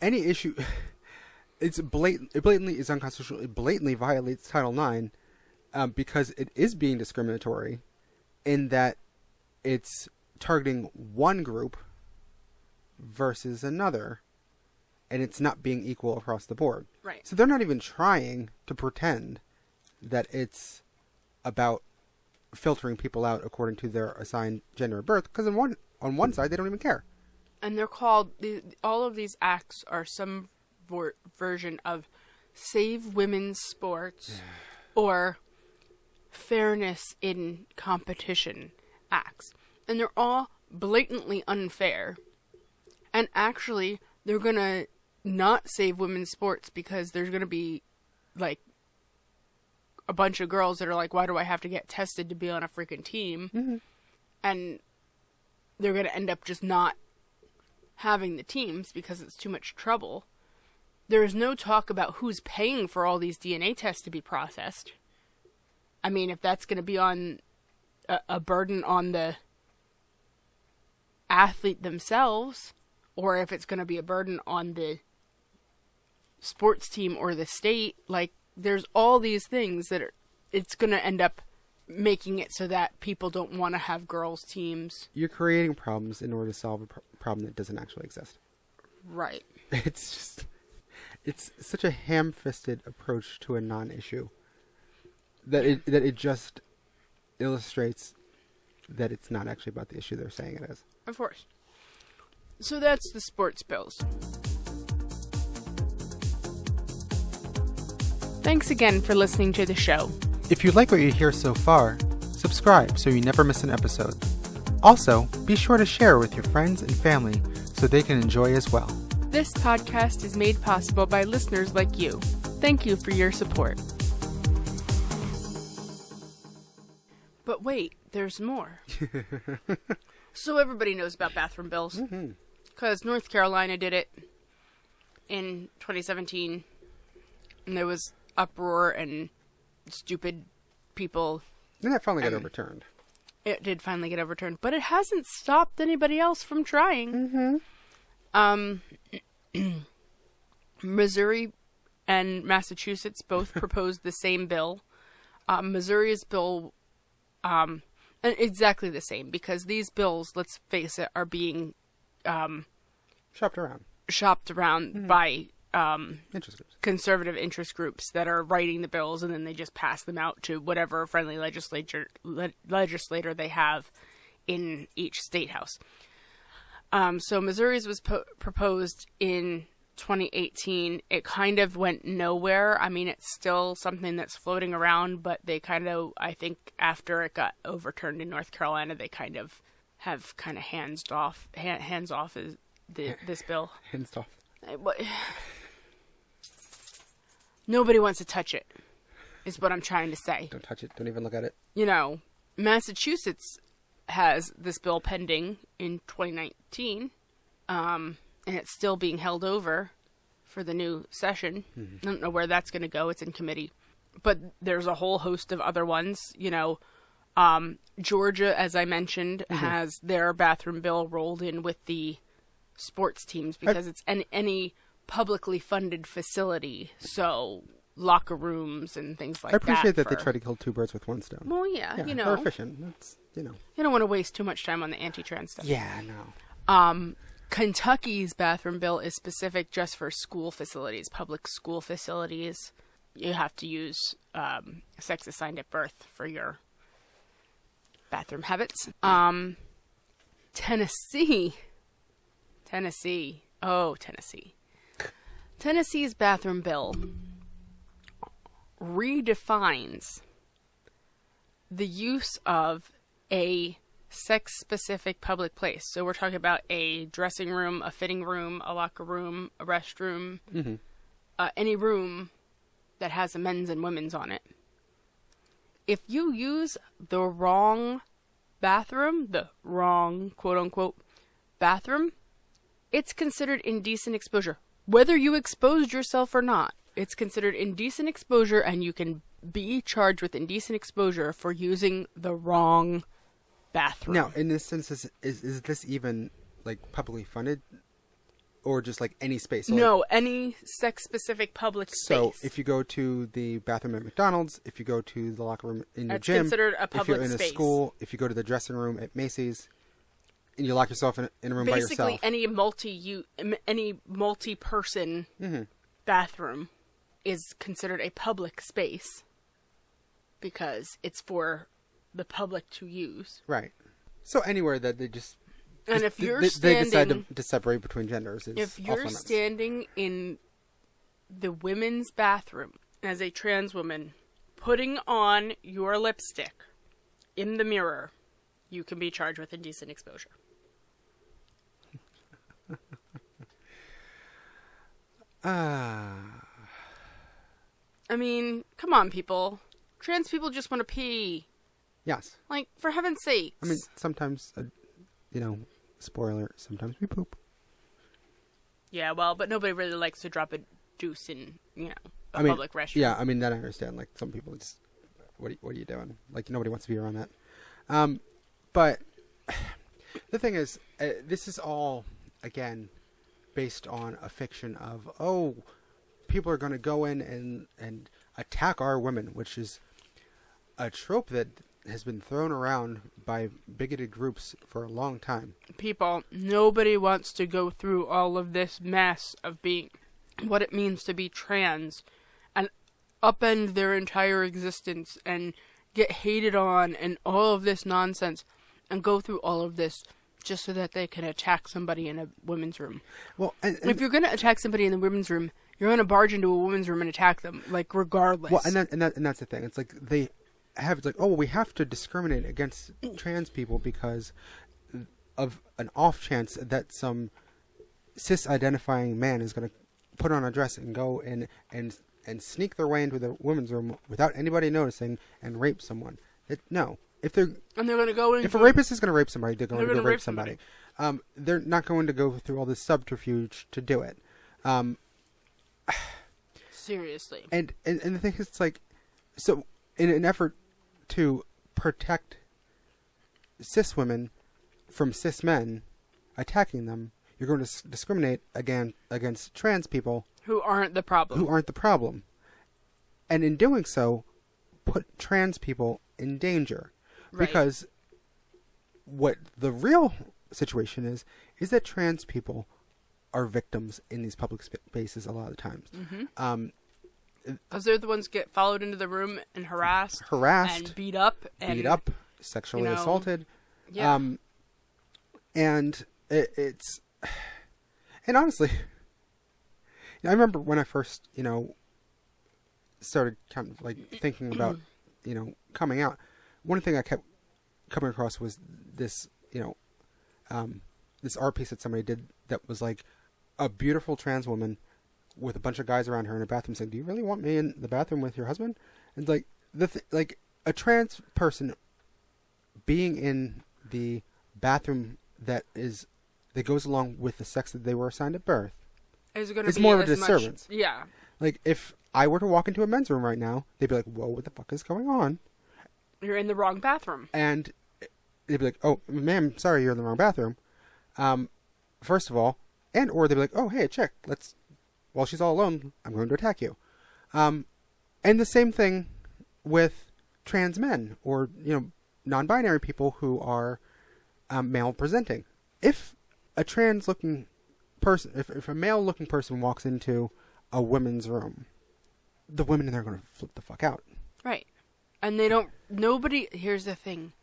any issue, it blatantly is unconstitutional. It blatantly violates Title IX because it is being discriminatory in that it's targeting one group versus another, and it's not being equal across the board. Right. So they're not even trying to pretend that it's about filtering people out according to their assigned gender of birth, because on one side they don't even care. And they're called, all of these acts are some version of Save Women's Sports or Fairness in Competition acts. And they're all blatantly unfair. And actually, they're going to not save women's sports because there's going to be, like, a bunch of girls that are like, why do I have to get tested to be on a freaking team? Mm-hmm. And they're going to end up just not having the teams because it's too much trouble. There is no talk about who's paying for all these DNA tests to be processed. I mean, if that's going to be on a burden on the athlete themselves, or if it's going to be a burden on the sports team or the state, like, there's all these things that it's going to end up making it so that people don't want to have girls' teams. You're creating problems in order to solve a problem that doesn't actually exist. Right. It's such a ham-fisted approach to a non-issue that it just illustrates that it's not actually about the issue they're saying it is. Of course. So that's the sports bills. Thanks again for listening to the show. If you like what you hear so far, subscribe so you never miss an episode. Also, be sure to share with your friends and family so they can enjoy as well. This podcast is made possible by listeners like you. Thank you for your support. But wait, there's more. So everybody knows about bathroom bills. Because North Carolina did it in 2017. And there was uproar and stupid people. And that finally got overturned. It did finally get overturned. But it hasn't stopped anybody else from trying. Missouri and Massachusetts both proposed the same bill. Missouri's bill, exactly the same, because these bills, let's face it, are being shopped around by interest groups. Conservative interest groups that are writing the bills, and then they just pass them out to whatever friendly legislator they have in each state house. So Missouri's was proposed in 2018. It kind of went nowhere. I mean, it's still something that's floating around, but they kind of, I think after it got overturned in North Carolina, they kind of have hands off this bill. Hands off. Nobody wants to touch it, is what I'm trying to say. Don't touch it. Don't even look at it. You know, Massachusetts has this bill pending in 2019, and it's still being held over for the new session. I don't know where that's going to go. It's in committee. But there's a whole host of other ones. You know, Georgia, as I mentioned, has their bathroom bill rolled in with the sports teams because it's any publicly funded facility. So locker rooms and things like that. I appreciate that they try to kill two birds with one stone. Well, yeah, you know. They're efficient. That's, you know. You don't want to waste too much time on the anti-trans stuff. Yeah, no. Kentucky's bathroom bill is specific just for school facilities, public school facilities. You have to use sex assigned at birth for your bathroom habits. Tennessee. Tennessee's bathroom bill redefines the use of a sex-specific public place. So we're talking about a dressing room, a fitting room, a locker room, a restroom, any room that has a men's and women's on it. If you use the wrong bathroom, the wrong quote-unquote bathroom, it's considered indecent exposure. Whether you exposed yourself or not, it's considered indecent exposure, and you can be charged with indecent exposure for using the wrong bathroom. Now, in this sense, is this even, like, publicly funded? Or just, like, any space? So, no, like, any sex-specific public space. So, if you go to the bathroom at McDonald's, if you go to the locker room in your That's gym, considered a public if you're in space. a school, if you go to the dressing room at Macy's, and you lock yourself in a room by yourself. Basically, any multi-person bathroom is considered a public space because it's for the public to use. Right. So, anywhere that they just... And if you're they standing... decide to separate between genders is If you're standing in the women's bathroom as a trans woman, putting on your lipstick in the mirror, you can be charged with indecent exposure. I mean, come on, people. Trans people just want to pee. Yes. Like, for heaven's sakes. I mean, sometimes, spoiler, sometimes we poop. Yeah, well, but nobody really likes to drop a deuce in, a public restroom. Yeah, I mean, that I understand. Like, some people just, what are you doing? Like, nobody wants to be around that. But the thing is, this is all, again, based on a fiction of, people are going to go in and attack our women, which is a trope that has been thrown around by bigoted groups for a long time. People, nobody wants to go through all of this mess of being what it means to be trans and upend their entire existence and get hated on and all of this nonsense and go through all of this just so that they can attack somebody in a women's room. Well, and if you're going to attack somebody in the women's room, you're going to barge into a women's room and attack them, like, regardless. Well, and that's the thing. It's like they have, it's like, we have to discriminate against trans people because of an off chance that some cis-identifying man is going to put on a dress and go in and sneak their way into the women's room without anybody noticing and rape someone. No. If they're going to go in... If a rapist is going to rape somebody, they're going to go rape somebody. They're not going to go through all this subterfuge to do it. Seriously. And the thing is, it's like... So, in an effort to protect cis women from cis men attacking them, you're going to discriminate against trans people... Who aren't the problem. And in doing so, put trans people in danger. Right. Because what the real situation is that trans people are victims in these public spaces a lot of the times. Mm-hmm. Because they're the ones who get followed into the room and harassed, and beat up, sexually assaulted. Yeah. And it's, and honestly, I remember when I first, started kind of like thinking about, coming out. One thing I kept coming across was this, this art piece that somebody did that was like a beautiful trans woman with a bunch of guys around her in a bathroom saying, "Do you really want me in the bathroom with your husband?" And like like a trans person being in the bathroom that goes along with the sex that they were assigned at birth is more of a disturbance. Yeah. Like if I were to walk into a men's room right now, they'd be like, "Whoa, what the fuck is going on? You're in the wrong bathroom." And they'd be like, "Oh, ma'am, sorry, you're in the wrong bathroom." First of all, or they'd be like, "Oh, hey, chick, while she's all alone, I'm going to attack you." And the same thing with trans men or, non-binary people who are male presenting. If a trans-looking person, if a male-looking person walks into a women's room, the women in there are going to flip the fuck out. Right. And here's the thing.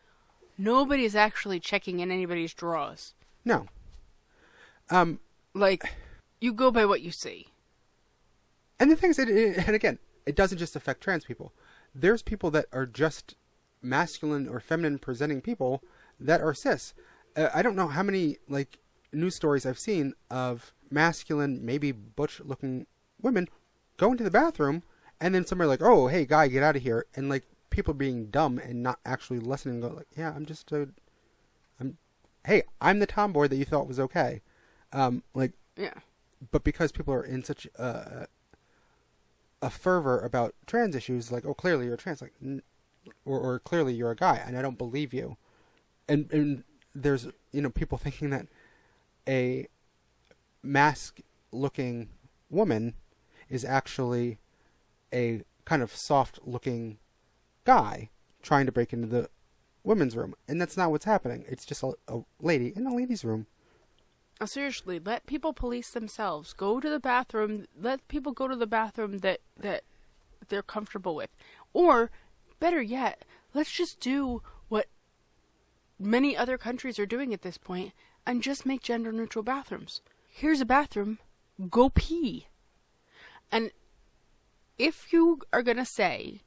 Nobody's actually checking in anybody's drawers. No. You go by what you see. And the thing is, and again, it doesn't just affect trans people. There's people that are just masculine or feminine presenting people that are cis. I don't know how many like news stories I've seen of masculine, maybe butch-looking women go into the bathroom, and then somebody like, "Oh, hey, guy, get out of here," and like people being dumb and not actually listening. And go like, "Yeah, I'm the tomboy that you thought was okay," Yeah. But because people are in such a fervor about trans issues, like, "Oh, clearly you're trans," like, or clearly you're a guy, and I don't believe you, and there's people thinking that a mask-looking woman is actually a kind of soft-looking guy trying to break into the women's room, and that's not what's happening. It's just a lady in a ladies' room. Oh, seriously, let people police themselves. Go to the bathroom. Let people go to the bathroom that they're comfortable with. Or, better yet, let's just do what many other countries are doing at this point and just make gender-neutral bathrooms. Here's a bathroom. Go pee. And if you are going to say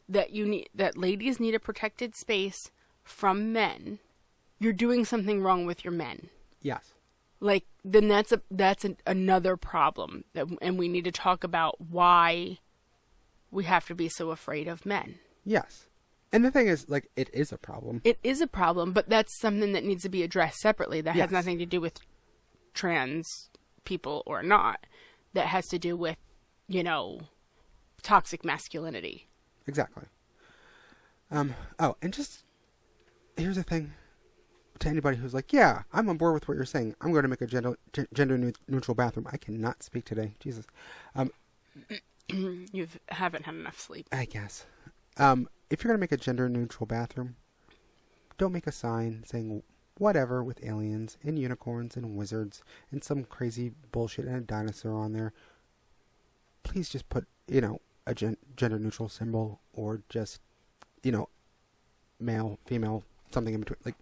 that that ladies need a protected space from men, you're doing something wrong with your men. Yes. Like, then that's another problem, and we need to talk about why we have to be so afraid of men. Yes. And the thing is, like, it is a problem. It is a problem, but that's something that needs to be addressed separately. That has nothing to do with trans people or not. That has to do with, toxic masculinity. Exactly. And just, here's the thing. To anybody who's like, yeah, I'm on board with what you're saying. I'm going to make a gender neutral bathroom. I cannot speak today. Jesus. You haven't had enough sleep. I guess. If you're going to make a gender neutral bathroom, don't make a sign saying whatever with aliens and unicorns and wizards and some crazy bullshit and a dinosaur on there. Please just put, a gender neutral symbol, or just, male, female, something in between. Like,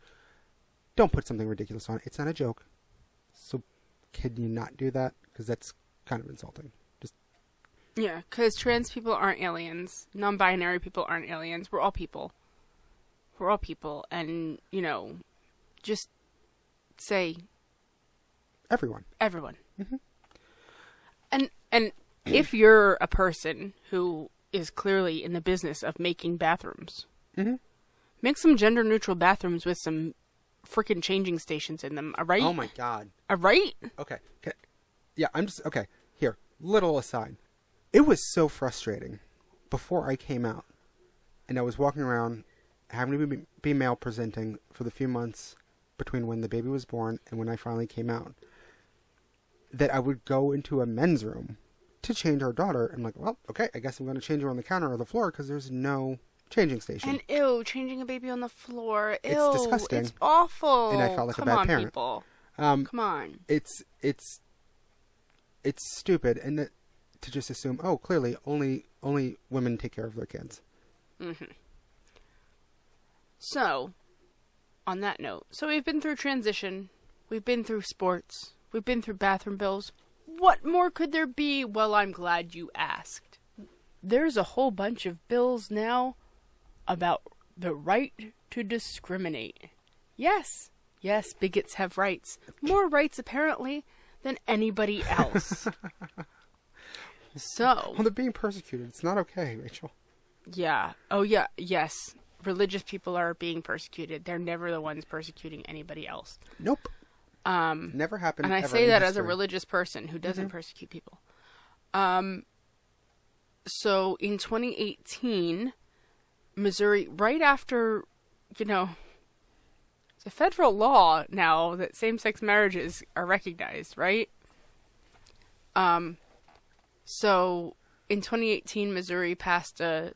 don't put something ridiculous on it. It's not a joke. So can you not do that? Because that's kind of insulting. Yeah, because trans people aren't aliens. Non-binary people aren't aliens. We're all people. We're all people. And, just say... Everyone. Everyone. Mm-hmm. And if you're a person who is clearly in the business of making bathrooms, mm-hmm. make some gender-neutral bathrooms with some freaking changing stations in them, alright? Oh my god. Alright? Okay. Yeah, okay. Here, little aside. It was so frustrating before I came out, and I was walking around having to be male presenting for the few months between when the baby was born and when I finally came out, that I would go into a men's room to change our daughter. I'm like, well, okay, I guess I'm going to change her on the counter or the floor because there's no changing station. And ew, changing a baby on the floor. Ew, it's disgusting. It's awful. And I felt like a bad parent. People. Come on. It's stupid, and to just assume, oh, clearly only women take care of their kids. Mm-hmm. So, on that note, we've been through transition, we've been through sports, we've been through bathroom bills. What more could there be? Well, I'm glad you asked. There's a whole bunch of bills now about the right to discriminate. Yes, bigots have rights. More rights, apparently, than anybody else. So... Well, they're being persecuted. It's not okay, Rachel. Yeah. Oh, yeah. Yes. Religious people are being persecuted. They're never the ones persecuting anybody else. Nope. Never happened. And I say that as a religious person who doesn't persecute people. So in 2018, Missouri, right after, it's a federal law now that same-sex marriages are recognized, right? So in 2018, Missouri passed the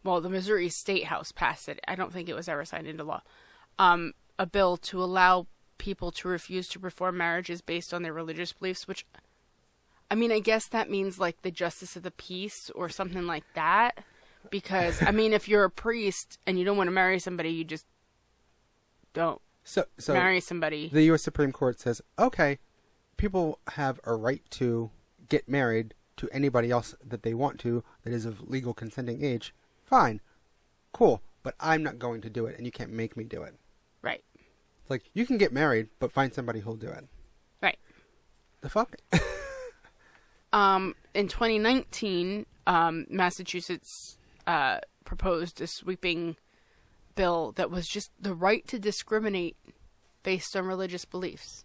Missouri State House passed it. I don't think it was ever signed into law. A bill to allow people to refuse to perform marriages based on their religious beliefs, which, I mean, I guess that means like the justice of the peace or something like that. Because, I mean, if you're a priest and you don't want to marry somebody, you just don't marry somebody. The U.S. Supreme Court says, okay, people have a right to get married to anybody else that they want to that is of legal consenting age. Fine. Cool. but I'm not going to do it, and you can't make me do it. Right. It's like, you can get married, but find somebody who'll do it. Right. The fuck? In 2019, Massachusetts proposed a sweeping bill that was just the right to discriminate based on religious beliefs.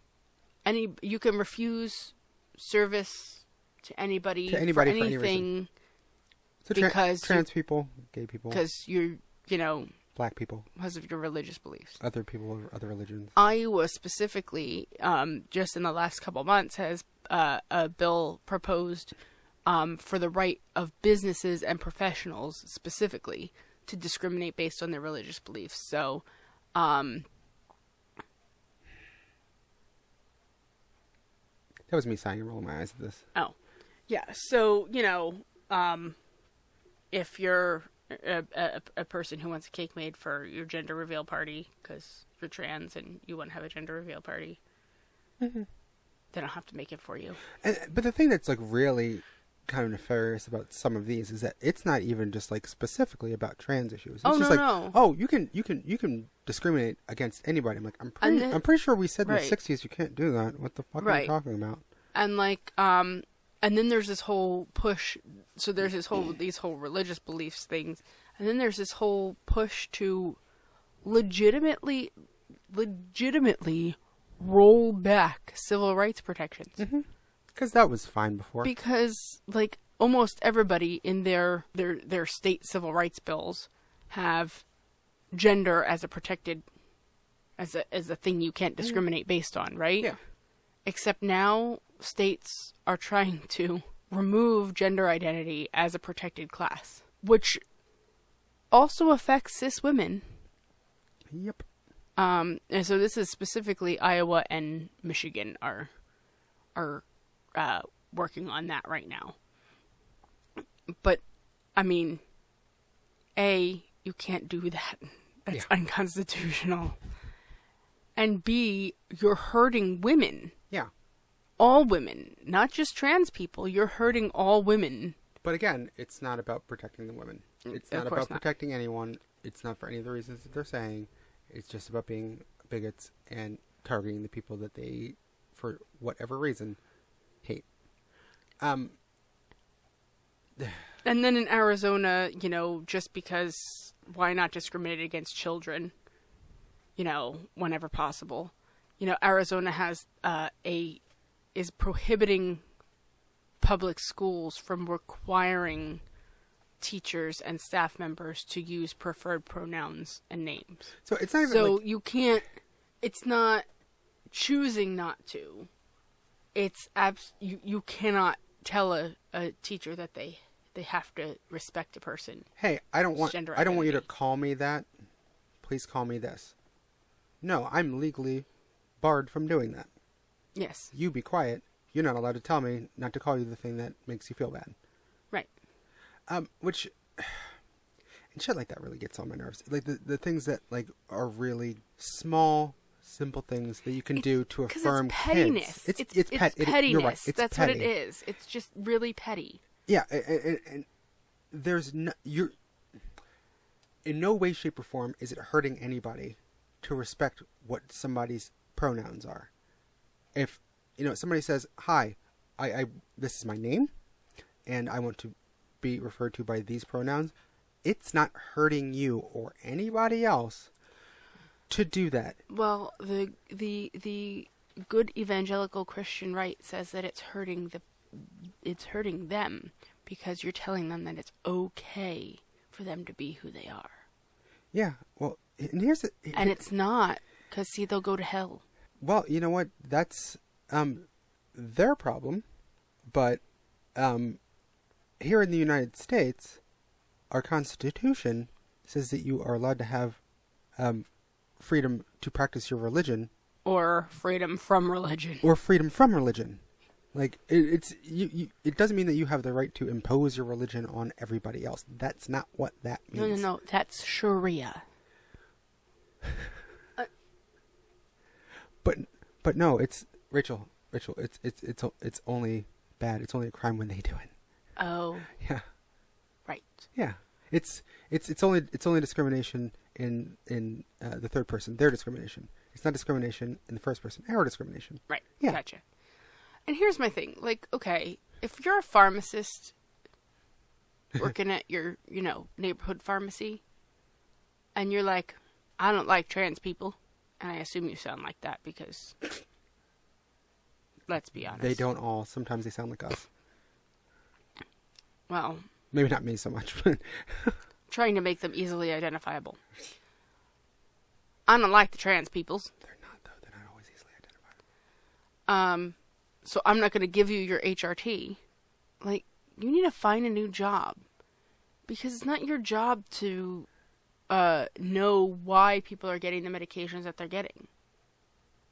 You can refuse service to anybody for for any anything reason. So because trans people, gay people, because black people, because of your religious beliefs. other people of other religions. Iowa specifically, just in the last couple months, has a bill proposed for the right of businesses and professionals specifically to discriminate based on their religious beliefs. So, That was me sighing and rolling my eyes at this. oh, yeah. So, if you're a person who wants a cake made for your gender reveal party because you're trans and you want to have a gender reveal party, Mm-hmm. they don't have to make it for you. But the thing that's like really kind of nefarious about some of these is that it's not even just like specifically about trans issues. It's just no. oh, you can discriminate against anybody. I'm like, I'm pretty sure we said in the 60s you can't do that. What the fuck are you talking about? And like, and then there's this whole push. So there's these whole religious beliefs things, and then there's this whole push to legitimately roll back civil rights protections. Mm-hmm. Because that was fine before. Because like almost everybody in their state civil rights bills have gender as a protected, as a thing you can't discriminate based on, right? Yeah. Except now states are trying to remove gender identity as a protected class, which also affects cis women. Yep. And so this is specifically Iowa and Michigan are working on that right now. But, I mean, A, you can't do that. That's unconstitutional. And B, you're hurting women. Yeah. All women, not just trans people. You're hurting all women. But again, it's not about protecting the women. It's not about protecting anyone. It's not for any of the reasons that they're saying. It's just about being bigots and targeting the people that they, for whatever reason, hate. And then in Arizona, just because, why not discriminate against children, whenever possible? Arizona has is prohibiting public schools from requiring teachers and staff members to use preferred pronouns and names. So it's not even you can't, it's not choosing not to. It's you cannot tell a teacher that they have to respect a person. Hey, I don't want you to call me that. Please call me this. No, I'm legally barred from doing that. Yes. You be quiet. You're not allowed to tell me not to call you the thing that makes you feel bad. Right. Which, and shit like that really gets on my nerves. Like the things that like are really small, simple things that you can do to affirm it's pettiness. Kids. It's pettiness. You're right. It's That's petty. what it is. It's just really petty. Yeah, and there's you're in no way, shape, or form is it hurting anybody to respect what somebody's pronouns are. If somebody says, "Hi, I this is my name, and I want to be referred to by these pronouns," it's not hurting you or anybody else to do that. Well, the good evangelical Christian right says that it's hurting them because you're telling them that it's okay for them to be who they are. Yeah, well, and and it's not, because see, they'll go to hell. Well, you know what? That's their problem, but here in the United States, our Constitution says that you are allowed to have freedom to practice your religion, or freedom from religion, Like it doesn't mean that you have the right to impose your religion on everybody else. That's not what that means. No. That's Sharia. But no, it's Rachel. It's only bad. It's only a crime when they do it. Oh. Yeah. Right. Yeah. It's only discrimination in the third person, their discrimination. It's not discrimination in the first person, our discrimination. Right. Yeah. Gotcha. And here's my thing. Like, okay, if you're a pharmacist working at your, neighborhood pharmacy, and you're like, I don't like trans people, and I assume you sound like that because, let's be honest. They don't all. Sometimes they sound like us. Well. Maybe not me so much, but... trying to make them easily identifiable. I don't like the trans peoples. They're not, though. They're not always easily identifiable. So I'm not going to give you your HRT. Like, you need to find a new job. Because it's not your job to know why people are getting the medications that they're getting.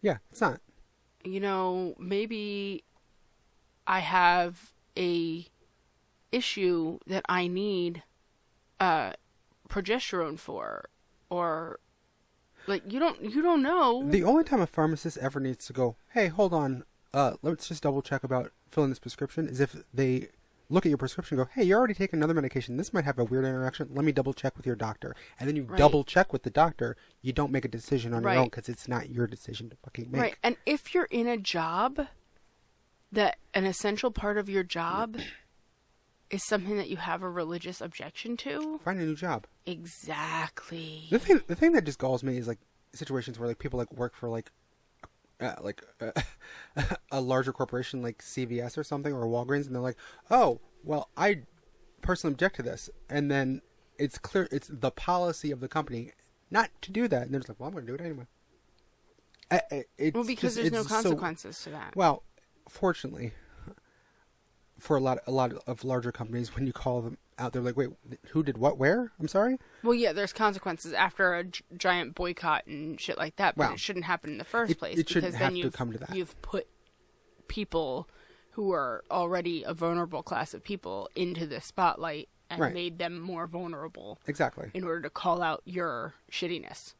Yeah, it's not. Maybe I have a issue that I need progesterone for, or like you don't know. The only time a pharmacist ever needs to go, hey, hold on, let's just double check about filling this prescription, is if they look at your prescription and go, hey, you're already taking another medication, this might have a weird interaction, let me double check with your doctor. And then you double check with the doctor. You don't make a decision on your own because it's not your decision to fucking make. Right. And if you're in a job that an essential part of your job is something that you have a religious objection to, find a new job. Exactly. The thing that just galls me is like situations where like people like work for a larger corporation like CVS or something, or Walgreens, and they're like, oh, well, I personally object to this, and then it's clear it's the policy of the company not to do that, and they're just like, well, I'm going to do it anyway. Because there's no consequences to that. Well, fortunately, for a lot of larger companies, when you call them out, they're like, wait, who did what where? I'm sorry? Well, yeah, there's consequences after a giant boycott and shit like that, but it shouldn't happen in the first place. It shouldn't have to come to that. You've put people who are already a vulnerable class of people into the spotlight and made them more vulnerable. Exactly. In order to call out your shittiness.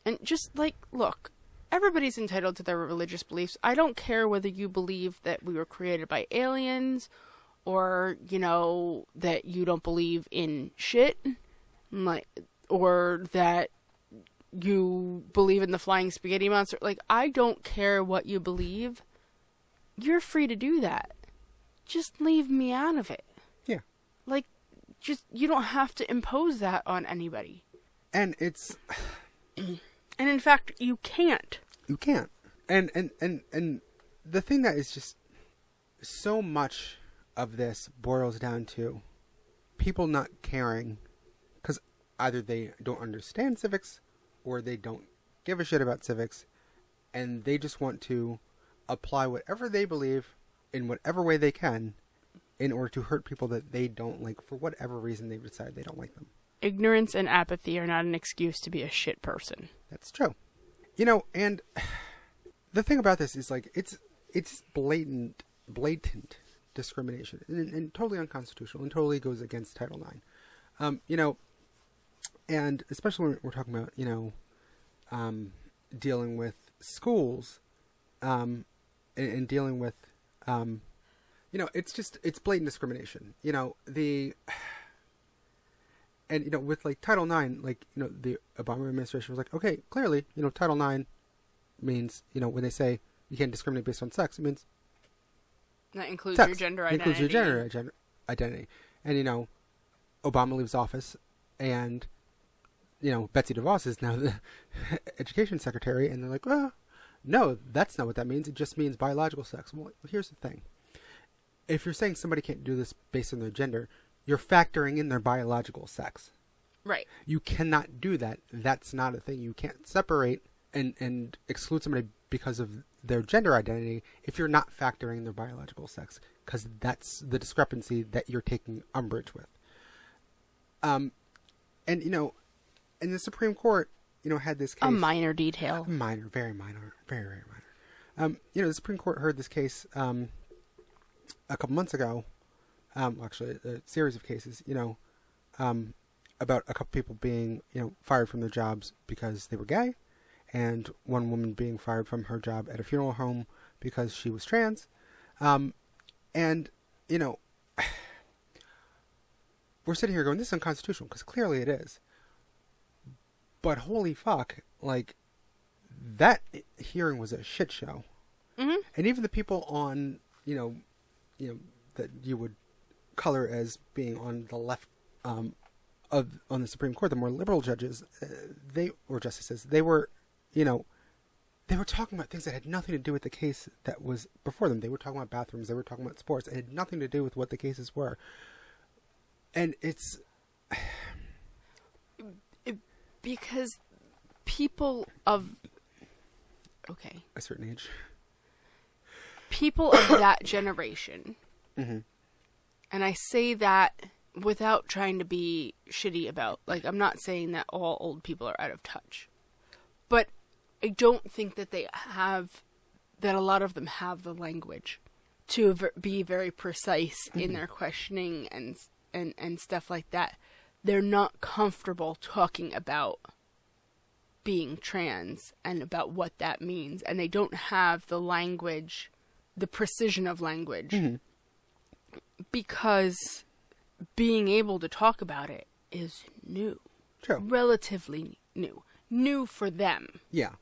And just, like, look, everybody's entitled to their religious beliefs. I don't care whether you believe that we were created by aliens, or, that you don't believe in shit, or that you believe in the flying spaghetti monster. Like, I don't care what you believe. You're free to do that. Just leave me out of it. Yeah. Like, you don't have to impose that on anybody. And it's... And in fact, you can't. You can't. And the thing that is just so much of this boils down to people not caring because either they don't understand civics or they don't give a shit about civics, and they just want to apply whatever they believe in whatever way they can in order to hurt people that they don't like for whatever reason they decide they don't like them. Ignorance and apathy are not an excuse to be a shit person. That's true. And the thing about this is like it's blatant discrimination and totally unconstitutional and totally goes against Title IX. And especially when we're talking about, dealing with schools, and dealing with, it's blatant discrimination. With like Title IX, the Obama administration was like, okay, clearly, Title IX means, when they say you can't discriminate based on sex, it means that includes sex. your gender identity. It includes your gender identity. And, Obama leaves office and, Betsy DeVos is now the education secretary, and they're like, well, no, that's not what that means. It just means biological sex. Well, here's the thing. If you're saying somebody can't do this based on their gender, you're factoring in their biological sex. Right. You cannot do that. That's not a thing. You can't separate and exclude somebody because of their gender identity if you're not factoring their biological sex, because that's the discrepancy that you're taking umbrage with. And the Supreme Court, had this case. A minor detail. Minor, very minor, very, very minor. The Supreme Court heard this case a couple months ago. Actually, a series of cases, about a couple people being, fired from their jobs because they were gay, and one woman being fired from her job at a funeral home because she was trans. we're sitting here going, this is unconstitutional, because clearly it is. But holy fuck, like, that hearing was a shit show. Mm-hmm. And even the people on, that you would color as being on the left on the Supreme Court, the more liberal judges, or justices, they were talking about things that had nothing to do with the case that was before them. They were talking about bathrooms. They were talking about sports. It had nothing to do with what the cases were. And it's... because people of... Okay. A certain age. People of that generation, mm-hmm. and I say that without trying to be shitty about... Like, I'm not saying that all old people are out of touch. But I don't think that that a lot of them have the language to be very precise mm-hmm. in their questioning and stuff like that. They're not comfortable talking about being trans and about what that means. And they don't have the language, the precision of language. Mm-hmm. Because being able to talk about it is new. True. Relatively new. New for them. Yeah.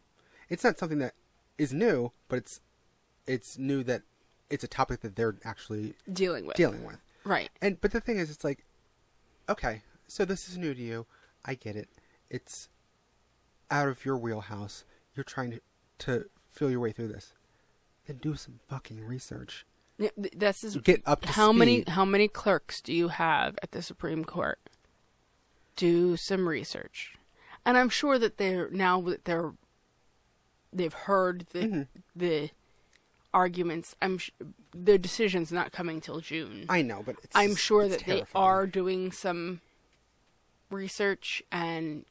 It's not something that is new, but it's new that it's a topic that they're actually dealing with. Right. But the thing is, it's like, okay, so this is new to you. I get it. It's out of your wheelhouse. You're trying to feel your way through this. Then do some fucking research. This is get up to speed. How many clerks do you have at the Supreme Court? Do some research. And I'm sure that they've heard the arguments. The decision's not coming till June. I know, but I'm sure that terrifying. They are doing some research, and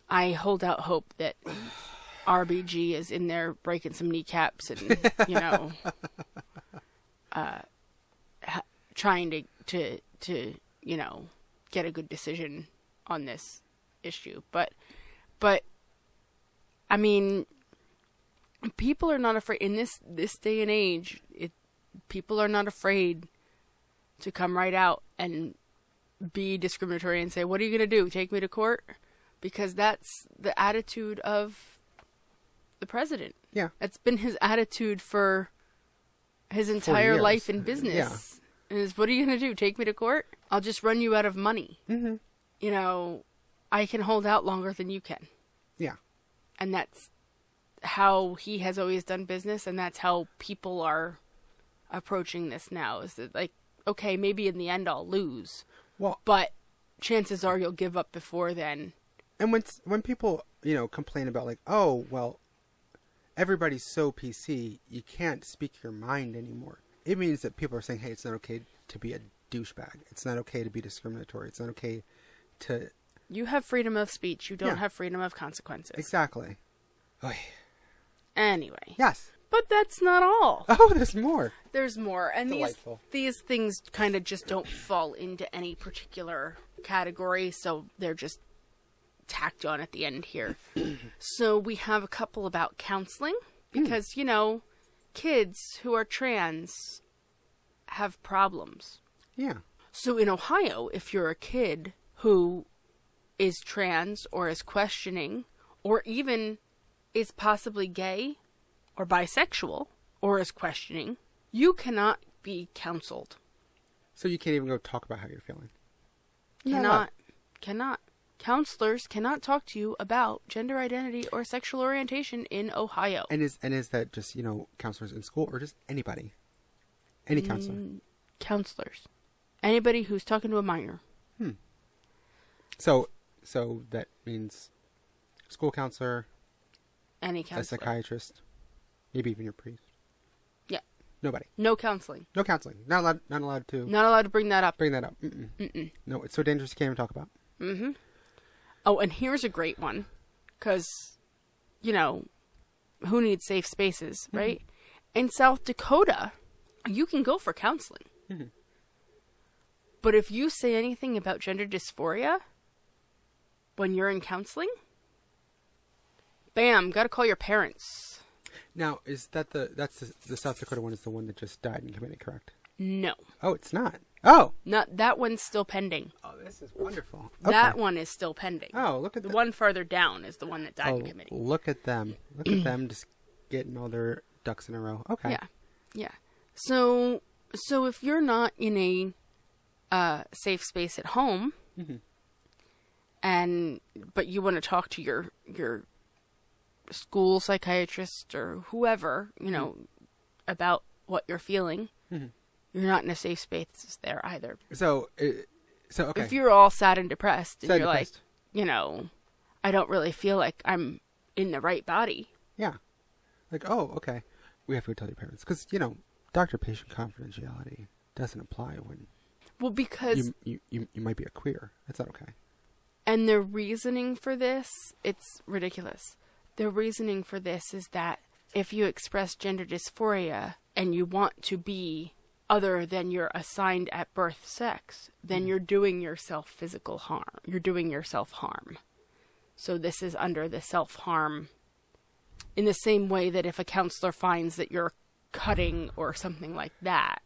I hold out hope that RBG is in there breaking some kneecaps and trying to get a good decision on this issue. But I mean, people are not afraid in this day and age. People are not afraid to come right out and be discriminatory and say, "What are you going to do? Take me to court?" Because that's the attitude of the president. Yeah, it's been his attitude for his entire life in business. Yeah. Is, what are you going to do? Take me to court? I'll just run you out of money. Mm-hmm. I can hold out longer than you can. Yeah. And that's how he has always done business, and that's how people are approaching this now. Is that, like, okay, maybe in the end I'll lose. Well, but chances are you'll give up before then. And when people, complain about, like, oh, well, everybody's so PC, you can't speak your mind anymore. It means that people are saying, hey, it's not okay to be a douchebag. It's not okay to be discriminatory. It's not okay to... You have freedom of speech. You don't have freedom of consequences. Exactly. Oy. Anyway. Yes. But that's not all. Oh, there's more. There's more. And delightful. These things kind of just don't fall into any particular category, so they're just tacked on at the end here. So we have a couple about counseling, because, kids who are trans have problems. Yeah. So in Ohio, if you're a kid who is trans or is questioning or even is possibly gay or bisexual or is questioning, you cannot be counseled. So you can't even go talk about how you're feeling? Cannot. Counselors cannot talk to you about gender identity or sexual orientation in Ohio. And is that just, counselors in school or just anybody? Any counselor? Counselors. Anybody who's talking to a minor. So that means school counselor, any counselor, a psychiatrist, maybe even your priest. Yeah. Nobody. No counseling. No counseling. Not allowed to. Not allowed to bring that up. Mm-mm. No, it's so dangerous you can't even talk about. Mm-hmm. Oh, and here's a great one, because, who needs safe spaces, right? Mm-hmm. In South Dakota, you can go for counseling. Mm-hmm. But if you say anything about gender dysphoria when you're in counseling, bam, gotta call your parents. Now, is that the South Dakota one is the one that just died and committed, correct? No. Oh, it's not? Oh. Not that one's still pending. Oh, this is wonderful. That one is still pending. Oh, look at the one further down is the one that died in committee. Look at them. Look at them just getting all their ducks in a row. Okay. Yeah. So if you're not in a safe space at home, but you want to talk to your school psychiatrist or whoever, about what you're feeling, you're not in a safe space there either. So okay. If you're all sad and depressed, and you're like, I don't really feel like I'm in the right body. Yeah. Like, oh, okay. We have to tell your parents. Because, doctor-patient confidentiality doesn't apply when... Well, because... You might be a queer. That's not okay. And the reasoning for this, it's ridiculous. The reasoning for this is that if you express gender dysphoria and you want to be other than your assigned at birth sex, then you're doing yourself physical harm. You're doing yourself harm. So this is under the self-harm, in the same way that if a counselor finds that you're cutting or something like that,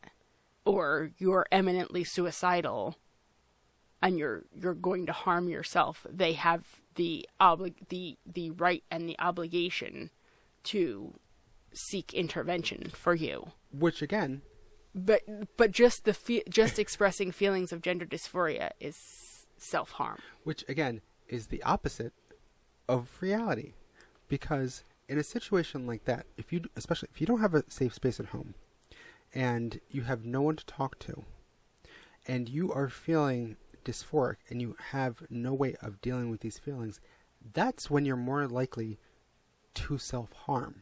or you're eminently suicidal and you're going to harm yourself, they have the right and the obligation to seek intervention for you. Which again, but just just expressing feelings of gender dysphoria is self-harm. Which again is the opposite of reality, because in a situation like that, especially if you don't have a safe space at home and you have no one to talk to and you are feeling dysphoric and you have no way of dealing with these feelings, that's when you're more likely to self-harm.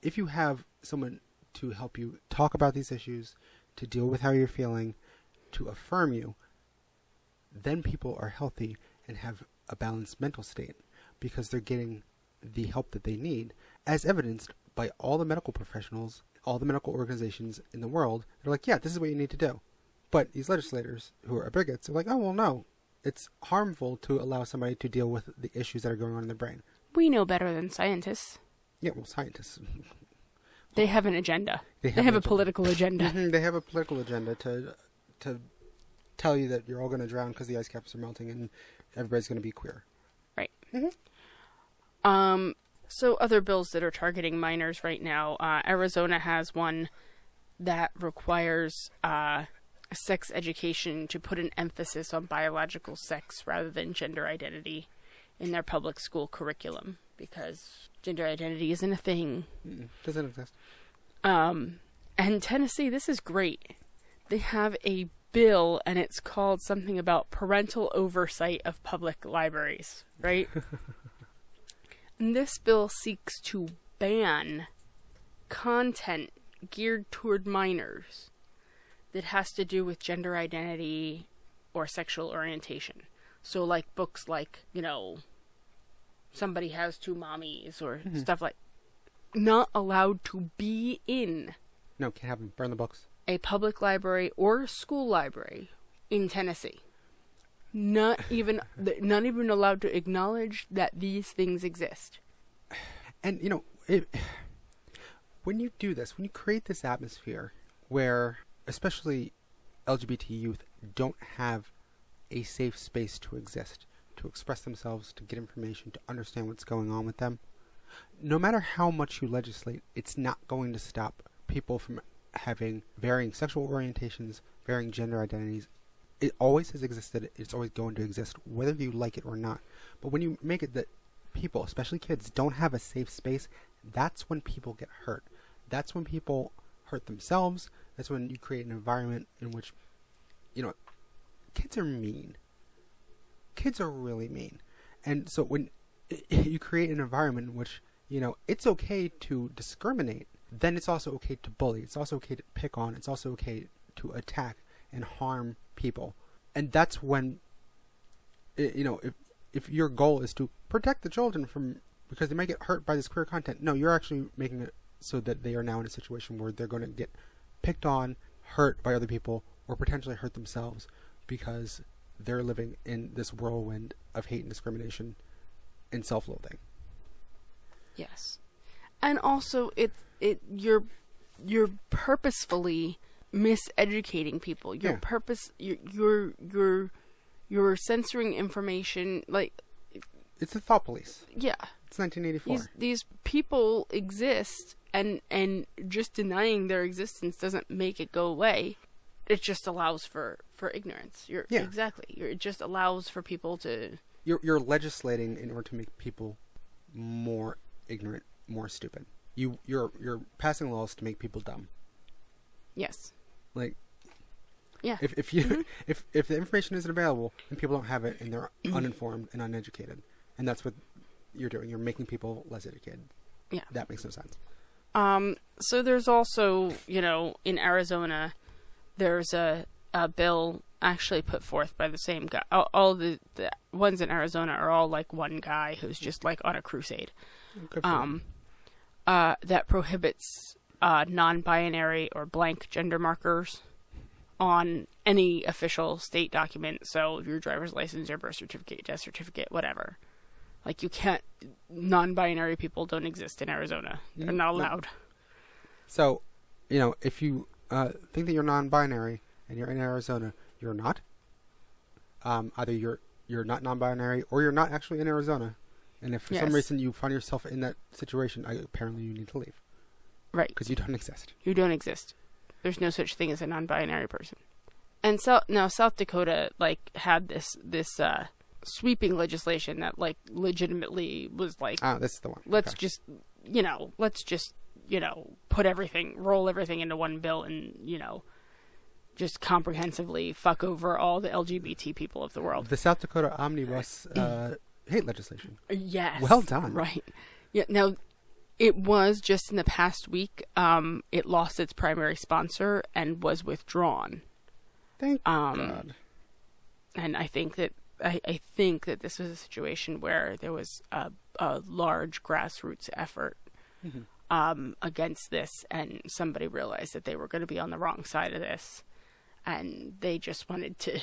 If you have someone to help you talk about these issues, to deal with how you're feeling, to affirm you, then people are healthy and have a balanced mental state because they're getting the help that they need, as evidenced by all the medical professionals, all the medical organizations in the world. They're like, yeah, this is what you need to do. But these legislators who are bigots are like, oh, well, no. It's harmful to allow somebody to deal with the issues that are going on in their brain. We know better than scientists. Yeah, well, scientists. They have an agenda. They have a political agenda. They have a political agenda to tell you that you're all going to drown because the ice caps are melting and everybody's going to be queer. Right. So other bills that are targeting minors right now, Arizona has one that requires sex education to put an emphasis on biological sex rather than gender identity in their public school curriculum, because gender identity isn't a thing. Doesn't exist. And Tennessee, this is great. They have a bill, and it's called something about parental oversight of public libraries, right? And this bill seeks to ban content geared toward minors that has to do with gender identity or sexual orientation. So like books like, Somebody Has Two Mommies or stuff like, not allowed to be in. No, can't have them. Burn the books. A public library or school library in Tennessee. Not even allowed to acknowledge that these things exist. And, when you do this, when you create this atmosphere where especially LGBT youth don't have a safe space to exist, to express themselves, to get information, to understand what's going on with them, no matter how much you legislate, it's not going to stop people from having varying sexual orientations, varying gender identities. It always has existed. It's always going to exist, whether you like it or not. But when you make it that people, especially kids, don't have a safe space, that's when people get hurt. That's when people hurt themselves. That's when you create an environment in which, kids are mean. Kids are really mean. And so when you create an environment in which, it's okay to discriminate, then it's also okay to bully. It's also okay to pick on. It's also okay to attack and harm people. And that's when, if your goal is to protect the children from, because they might get hurt by this queer content, no, you're actually making it so that they are now in a situation where they're going to get picked on, hurt by other people, or potentially hurt themselves because they're living in this whirlwind of hate and discrimination and self-loathing. Yes. And also you're purposefully miseducating people. Your purpose, you're censoring information. Like, it's the thought police. Yeah, it's 1984. These people exist, and just denying their existence doesn't make it go away. It just allows for ignorance. Exactly. It just allows for people to. You're legislating in order to make people more ignorant, more stupid. You're passing laws to make people dumb. Yes. Like. Yeah. If you if the information isn't available and people don't have it and they're uninformed and uneducated, and that's what you're doing. You're making people less educated. Yeah. That makes no sense. So there's also, in Arizona, there's a bill actually put forth by the same guy. All the ones in Arizona are all like one guy who's just like on a crusade. That prohibits non-binary or blank gender markers on any official state document. So your driver's license, your birth certificate, death certificate, whatever. Like, you can't. Non-binary people don't exist in Arizona. They're not allowed. So, if you think that you're non-binary and you're in Arizona, you're not. Either you're not non-binary or you're not actually in Arizona. And if for some reason you find yourself in that situation, apparently you need to leave. Right. Because you don't exist. You don't exist. There's no such thing as a non-binary person. And now South Dakota had this sweeping legislation that legitimately was like, this is the one. Let's just roll everything into one bill and just comprehensively fuck over all the LGBT people of the world. The South Dakota omnibus hate legislation. Yes. Well done. Right. Yeah. Now, it was just in the past week. It lost its primary sponsor and was withdrawn. Thank God. And I think that this was a situation where there was a large grassroots effort against this, and somebody realized that they were going to be on the wrong side of this, and they just wanted to.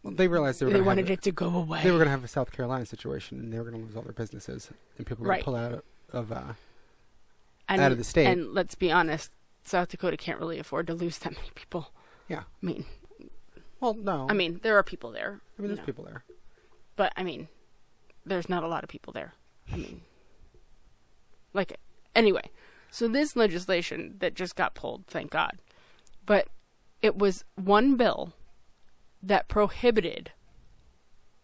Well, they realized they wanted it to go away. They were going to have a South Carolina situation, and they were going to lose all their businesses, and people were going to pull out of the state. And let's be honest, South Dakota can't really afford to lose that many people. Yeah. I mean. Well, no. I mean, there are people there. I mean, there's people there. But, I mean, there's not a lot of people there. I mean, anyway. So this legislation that just got pulled, thank God. But it was one bill that prohibited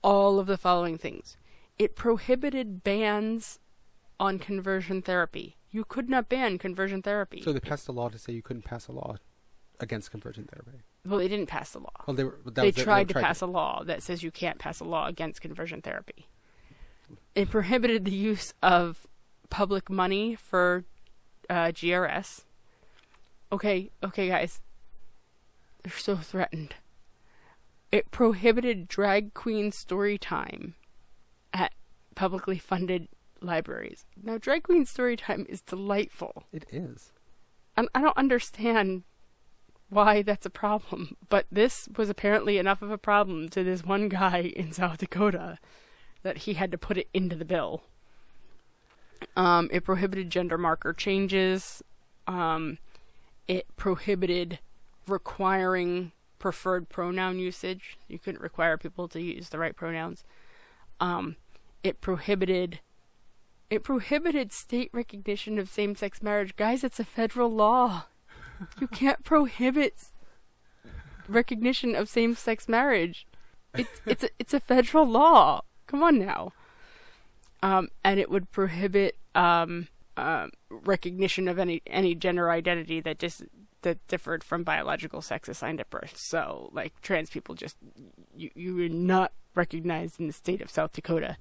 all of the following things. It prohibited bans on conversion therapy. You could not ban conversion therapy. So they passed a law to say you couldn't pass a law against conversion therapy. Well, they didn't pass the law. Well, they tried to pass a law that says you can't pass a law against conversion therapy. It prohibited the use of public money for GRS. Okay, guys. They're so threatened. It prohibited drag queen story time at publicly funded libraries. Now, drag queen story time is delightful. It is. And I don't understand why that's a problem, but this was apparently enough of a problem to this one guy in South Dakota that he had to put it into the bill. It prohibited gender marker changes. It prohibited requiring preferred pronoun usage. You couldn't require people to use the right pronouns. It prohibited state recognition of same-sex marriage. Guys, it's a federal law. You can't prohibit recognition of same-sex marriage. It's a federal law. Come on now. And it would prohibit recognition of any gender identity that differed from biological sex assigned at birth. So, trans people you are not recognized in the state of South Dakota.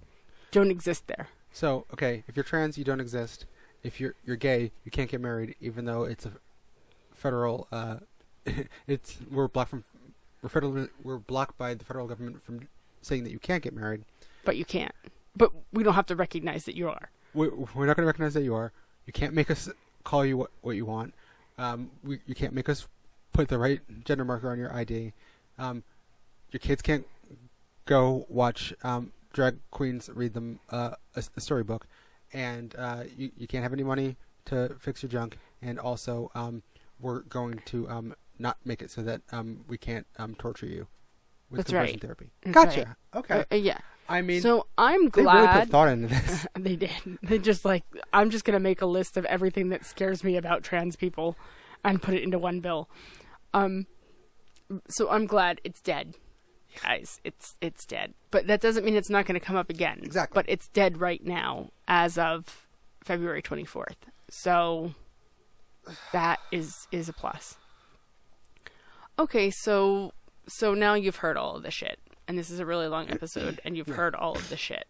Don't exist there. So, okay, if you're trans, you don't exist. If you're gay, you can't get married, even though it's a federal. We're blocked by the federal government from saying that you can't get married. But you can't. But we don't have to recognize that you are. We're not going to recognize that you are. You can't make us call you what you want. You can't make us put the right gender marker on your ID. Your kids can't go watch drag queens read them a storybook, and you can't have any money to fix your junk. And also, we're going to not make it so that we can't torture you with That's conversion right. therapy. That's Gotcha. right. Okay. Yeah. I mean, so I'm they really glad put thought into this. they did. They just I'm just gonna make a list of everything that scares me about trans people, and put it into one bill. So I'm glad it's dead, guys. It's dead. But that doesn't mean it's not going to come up again. Exactly. But it's dead right now, as of February 24th. So that is a plus. Okay, so now you've heard all of the shit, and this is a really long episode, and you've heard all of the shit.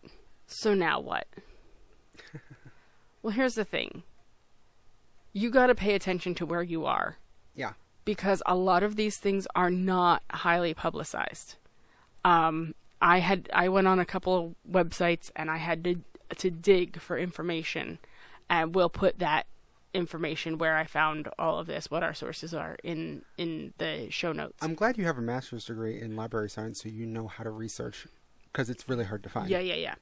So now what? Well, here's the thing. You got to pay attention to where you are. Yeah. Because a lot of these things are not highly publicized. I went on a couple of websites and I had to dig for information, and we'll put that information where I found all of this, what our sources are, in the show notes. I'm glad you have a master's degree in library science, so you know how to research, because it's really hard to find. Yeah.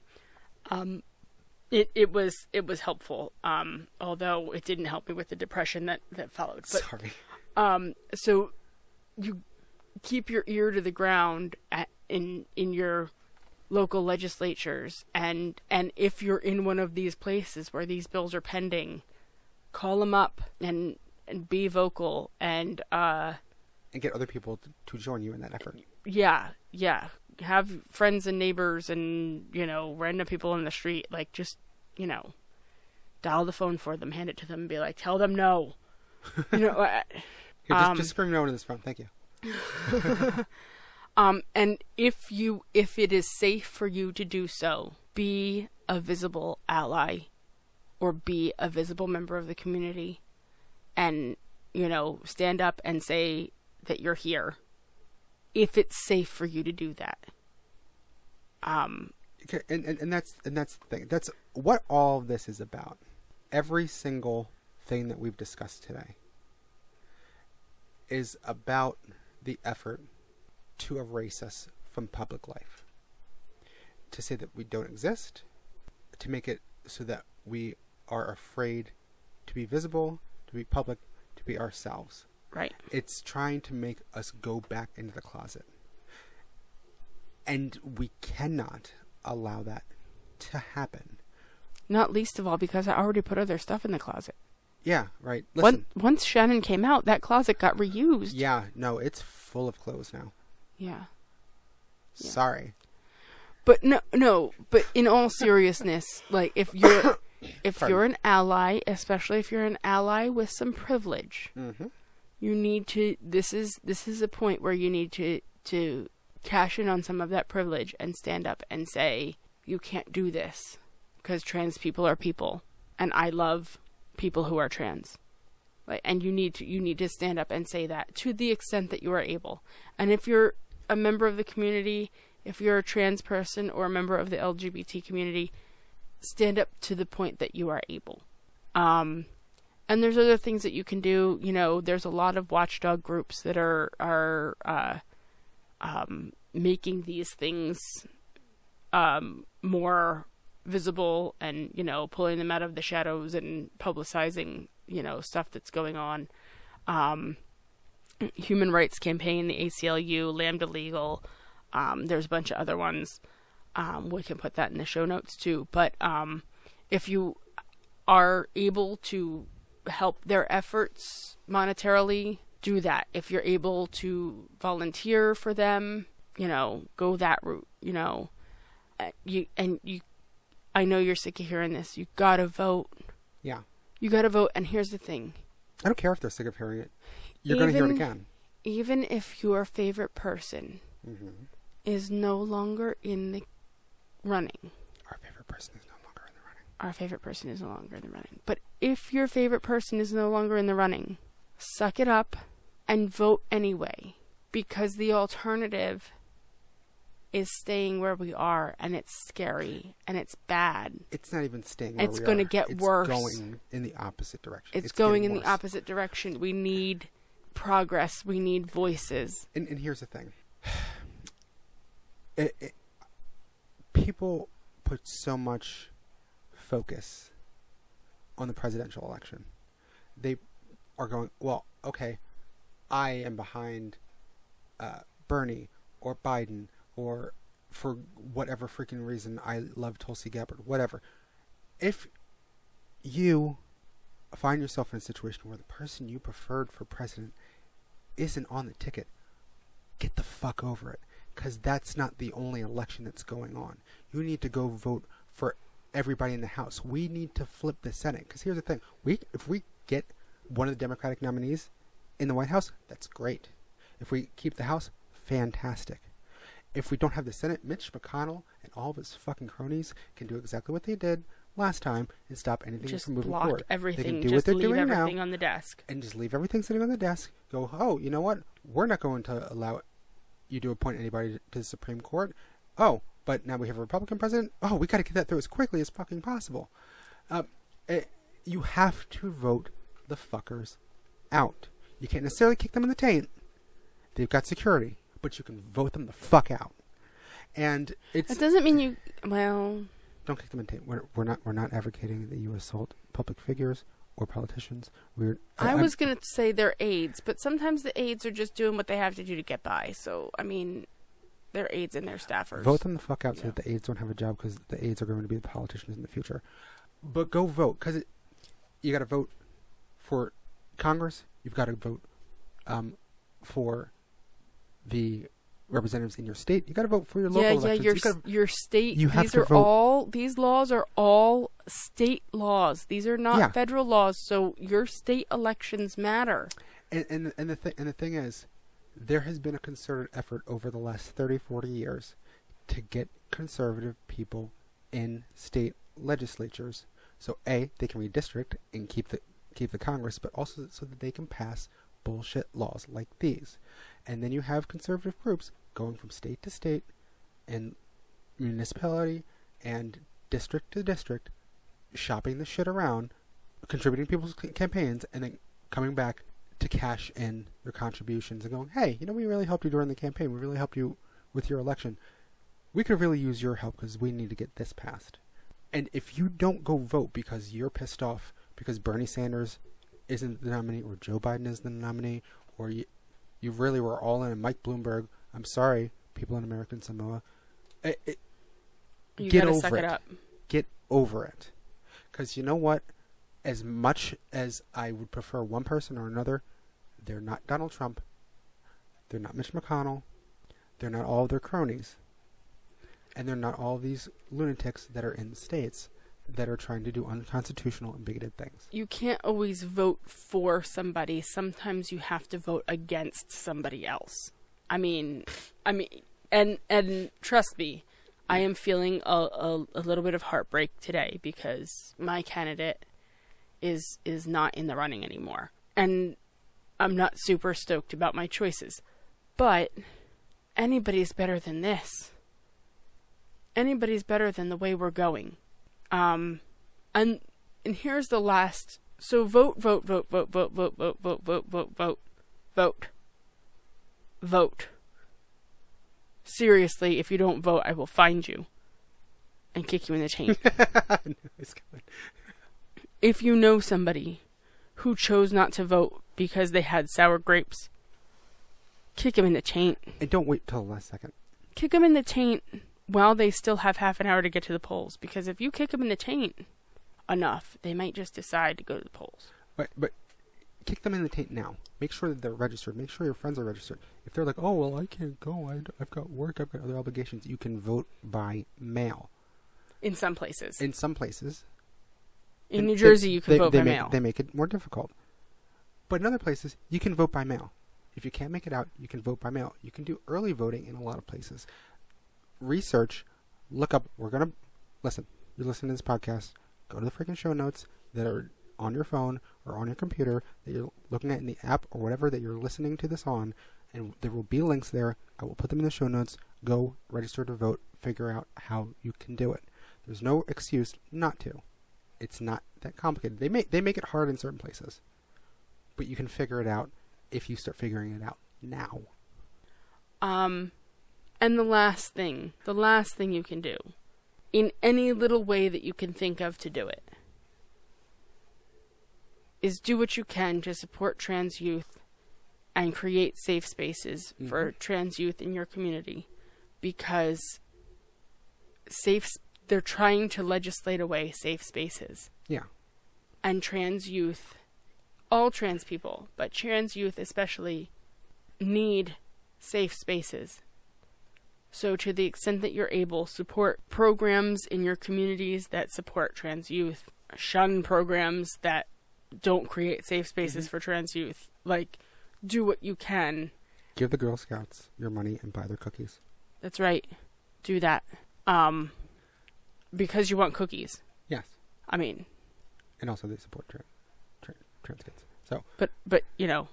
It was helpful. Although it didn't help me with the depression that followed. But, sorry. So you keep your ear to the ground in your local legislatures, and if you're in one of these places where these bills are pending, call them up and be vocal and get other people to join you in that effort. Yeah. Have friends and neighbors and, random people in the street, just, dial the phone for them, hand it to them, and be like, tell them no. Here, just scream no into this phone. Thank you. And if it is safe for you to do so, be a visible ally or be a visible member of the community and, stand up and say that you're here if it's safe for you to do that. Okay, and that's the thing. That's what all of this is about. Every single thing that we've discussed today is about the effort to erase us from public life, to say that we don't exist, to make it so that we are afraid to be visible, to be public, to be ourselves. Right. It's trying to make us go back into the closet. And we cannot allow that to happen. Not least of all because I already put other stuff in the closet. Yeah, right. Listen. Once Shannon came out, that closet got reused. Yeah, no, it's full of clothes now. Yeah. Sorry. But no, but in all seriousness, if you're an ally, especially if you're an ally with some privilege, mm-hmm. you need to, this is a point where you need to cash in on some of that privilege and stand up and say, you can't do this because trans people are people, and I love people who are trans. And you need to stand up and say that to the extent that you are able. And if you're a member of the community, if you're a trans person or a member of the LGBT community, stand up to the point that you are able. And there's other things that you can do. There's a lot of watchdog groups that are making these things more visible and, pulling them out of the shadows and publicizing, stuff that's going on. Human Rights Campaign, the ACLU, Lambda Legal. There's a bunch of other ones. We can put that in the show notes too. But if you are able to help their efforts monetarily, do that. If you're able to volunteer for them, go that route. I know you're sick of hearing this. You gotta vote. Yeah. You gotta vote. And here's the thing. I don't care if they're sick of hearing it. You're going to hear it again. Even if your favorite person mm-hmm. is no longer in the running. Our favorite person is no longer in the running. Our favorite person is no longer in the running. But if your favorite person is no longer in the running, suck it up and vote anyway. Because the alternative is staying where we are, and it's scary, and it's bad. It's not even staying where we are. It's going to get worse. It's going in the opposite direction. It's going in the opposite direction. We need progress. We need voices. And here's the thing. People put so much focus on the presidential election. They are going, well, okay, I am behind Bernie or Biden, or for whatever freaking reason I love Tulsi Gabbard, whatever. If you find yourself in a situation where the person you preferred for president isn't on the ticket, get the fuck over it. Because that's not the only election that's going on. You need to go vote for everybody in the House. We need to flip the Senate. Because here's the thing. If we get one of the Democratic nominees in the White House, that's great. If we keep the House, fantastic. If we don't have the Senate, Mitch McConnell and all of his fucking cronies can do exactly what they did last time and stop anything just from moving block forward. Everything. They can do just what they're leave doing everything now, on the desk. and just leave everything sitting on the desk. Go, oh, you know what? We're not going to allow you to appoint anybody to the Supreme Court. Oh, but now we have a Republican president. Oh, we got to get that through as quickly as fucking possible. You have to vote the fuckers out. You can't necessarily kick them in the taint. They've got security, but you can vote them the fuck out. And it's That doesn't mean you. Well, don't kick them in the taint. We're not advocating that you assault public figures or politicians. I was going to say they're aides, but sometimes the aides are just doing what they have to do to get by. So, I mean, they're aides and they're staffers. Vote them the fuck out so that the aides don't have a job, because the aides are going to be the politicians in the future. But go vote, because you got to vote for Congress. You've got to vote for the representatives in your state. You got to vote for your local elections. Your state. You have to vote. These laws are all state laws. These are not federal laws. So your state elections matter. And the thing is, there has been a concerted effort over the last 30, 40 years to get conservative people in state legislatures. So they can redistrict and keep the Congress, but also so that they can pass bullshit laws like these. And then you have conservative groups going from state to state and municipality and district to district, shopping the shit around, contributing to people's campaigns, and then coming back to cash in their contributions and going, hey, we really helped you during the campaign. We really helped you with your election. We could really use your help because we need to get this passed. And if you don't go vote because you're pissed off because Bernie Sanders isn't the nominee, or Joe Biden isn't the nominee, or you really were all in Mike Bloomberg, I'm sorry, people in American Samoa. You gotta suck it up. Get over it. Because you know what? As much as I would prefer one person or another, they're not Donald Trump. They're not Mitch McConnell. They're not all of their cronies. And they're not all these lunatics that are in the states that are trying to do unconstitutional and bigoted things. You can't always vote for somebody. Sometimes you have to vote against somebody else. I mean, and trust me, I am feeling a little bit of heartbreak today because my candidate is not in the running anymore. And I'm not super stoked about my choices. But anybody's better than this. Anybody's better than the way we're going. And here's the last. So vote. Seriously, if you don't vote, I will find you and kick you in the taint. If you know somebody who chose not to vote because they had sour grapes, kick them in the taint. And don't wait till the last second. Kick them in the taint while they still have half an hour to get to the polls. Because if you kick them in the taint enough, they might just decide to go to the polls. But kick them in the taint now. Make sure that they're registered. Make sure your friends are registered. If they're like, oh, well, I can't go. I've got work. I've got other obligations. You can vote by mail. In some places. In New Jersey, you can vote by mail. They make it more difficult. But in other places, you can vote by mail. If you can't make it out, you can vote by mail. You can do early voting in a lot of places. Research, look up. Listen, you're listening to this podcast. Go to the freaking show notes that are on your phone or on your computer that you're looking at in the app or whatever that you're listening to this on, and there will be links there. I will put them in the show notes. Go register to vote. Figure out how you can do it. There's no excuse not to. It's not that complicated. They make it hard in certain places, but you can figure it out if you start figuring it out now. And the last thing you can do, in any little way that you can think of to do it, is do what you can to support trans youth and create safe spaces for trans youth in your community, because they're trying to legislate away safe spaces. Yeah. And trans youth, all trans people, but trans youth especially, need safe spaces. So to the extent that you're able, support programs in your communities that support trans youth. Shun programs that don't create safe spaces for trans youth. Like, do what you can. Give the Girl Scouts your money and buy their cookies. That's right. Do that. Because you want cookies. Yes. I mean. And also they support trans kids. So. But you know,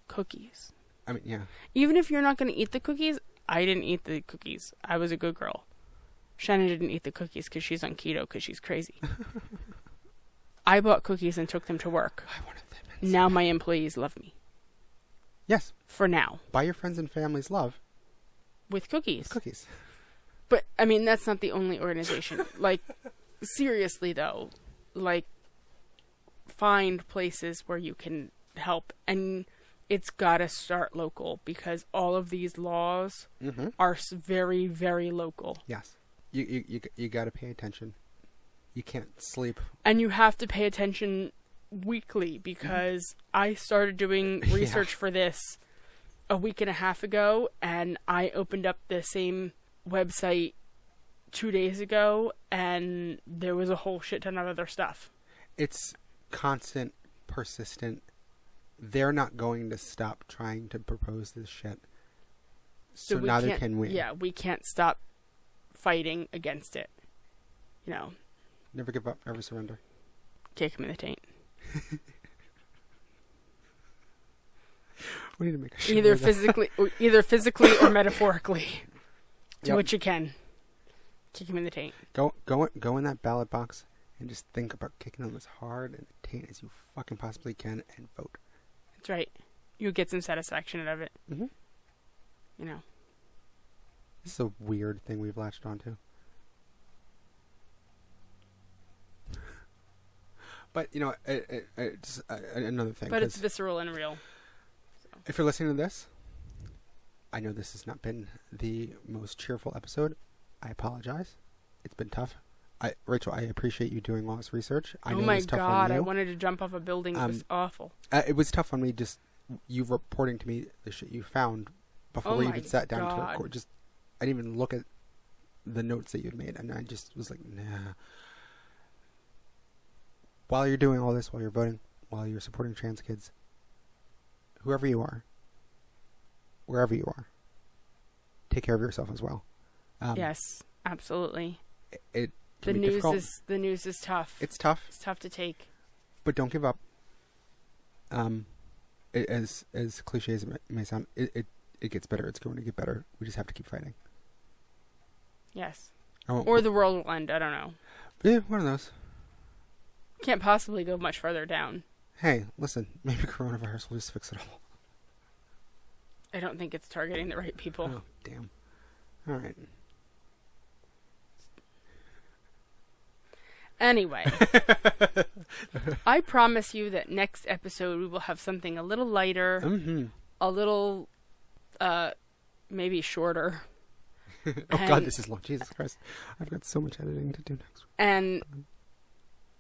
cookies. I mean, yeah. Even if you're not going to eat the cookies, I didn't eat the cookies. I was a good girl. Shannon didn't eat the cookies because she's on keto because she's crazy. I bought cookies and took them to work. I wanted them. Now my employees love me. Yes. For now. Buy your friends and family's love. With cookies. With cookies. But, I mean, that's not the only organization. Like, seriously, though. Like, find places where you can help. And it's got to start local, because all of these laws are very, very local. Yes. You got to pay attention. You can't sleep. And you have to pay attention weekly, because I started doing research for this a week and a half ago, and I opened up the same website 2 days ago, and there was a whole shit ton of other stuff. It's constant, persistent. They're not going to stop trying to propose this shit. So neither can we. Yeah, we can't stop fighting against it. You know. Never give up, never surrender. Kick him in the taint. We need to make a show either physically or metaphorically. Do what you can. Kick him in the taint. Go in that ballot box and just think about kicking them as hard in the taint as you fucking possibly can, and vote. That's right. You'll get some satisfaction out of it. Mm-hmm. You know. This is a weird thing we've latched onto. But, you know, it's another thing. But it's visceral and real. So. If you're listening to this, I know this has not been the most cheerful episode. I apologize. It's been tough. Rachel, I appreciate you doing all this research. I know my it was tough God, on you. I wanted to jump off a building. It was awful. It was tough on me, just you reporting to me the shit you found before we even sat down to record. I didn't even look at the notes that you had made, and I just was like, nah. While you're doing all this, while you're voting, while you're supporting trans kids, whoever you are, wherever you are, take care of yourself as well. Yes, absolutely. The news is tough. It's tough. It's tough to take. But don't give up. As cliche as it may sound, it gets better. It's going to get better. We just have to keep fighting. Yes. Or the world will end. I don't know. Yeah, one of those. Can't possibly go much further down. Hey, listen. Maybe coronavirus will just fix it all. I don't think it's targeting the right people. Oh, damn. All right. Anyway, I promise you that next episode we will have something a little lighter, a little, maybe shorter. God, this is long. Jesus Christ. I've got so much editing to do next week. And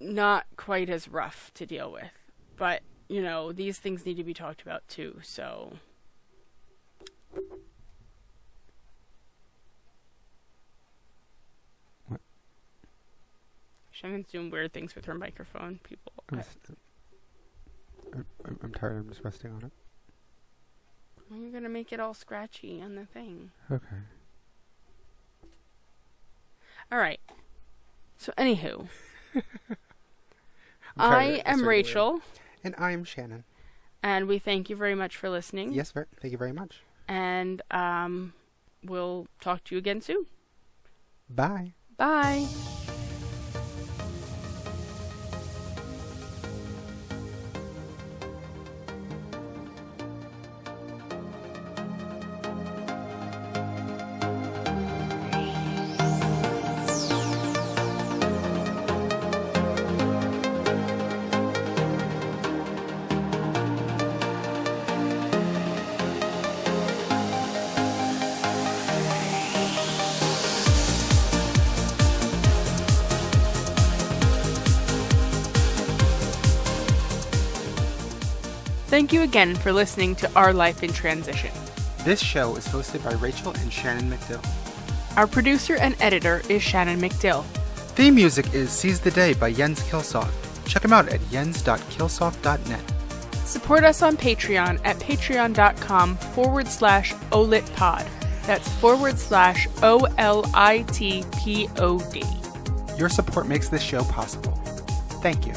not quite as rough to deal with. But, you know, these things need to be talked about too, so... What? Shannon's doing weird things with her microphone, people. I'm tired. I'm just resting on it. Well, you're going to make it all scratchy on the thing. Okay. Alright. So, anywho. I am Rachel. And I am Shannon. And we thank you very much for listening. Yes, thank you very much. And we'll talk to you again soon. Bye. Bye. Thank you again for listening to Our Life in Transition. This show is hosted by Rachel and Shannon McDill. Our producer and editor is Shannon McDill. Theme music is Seize the Day by Jens Kiilstofte. Check him out at jens.kiilstofte.net. Support us on Patreon at patreon.com/olitpod. That's /OLITPOD. Your support makes this show possible. Thank you.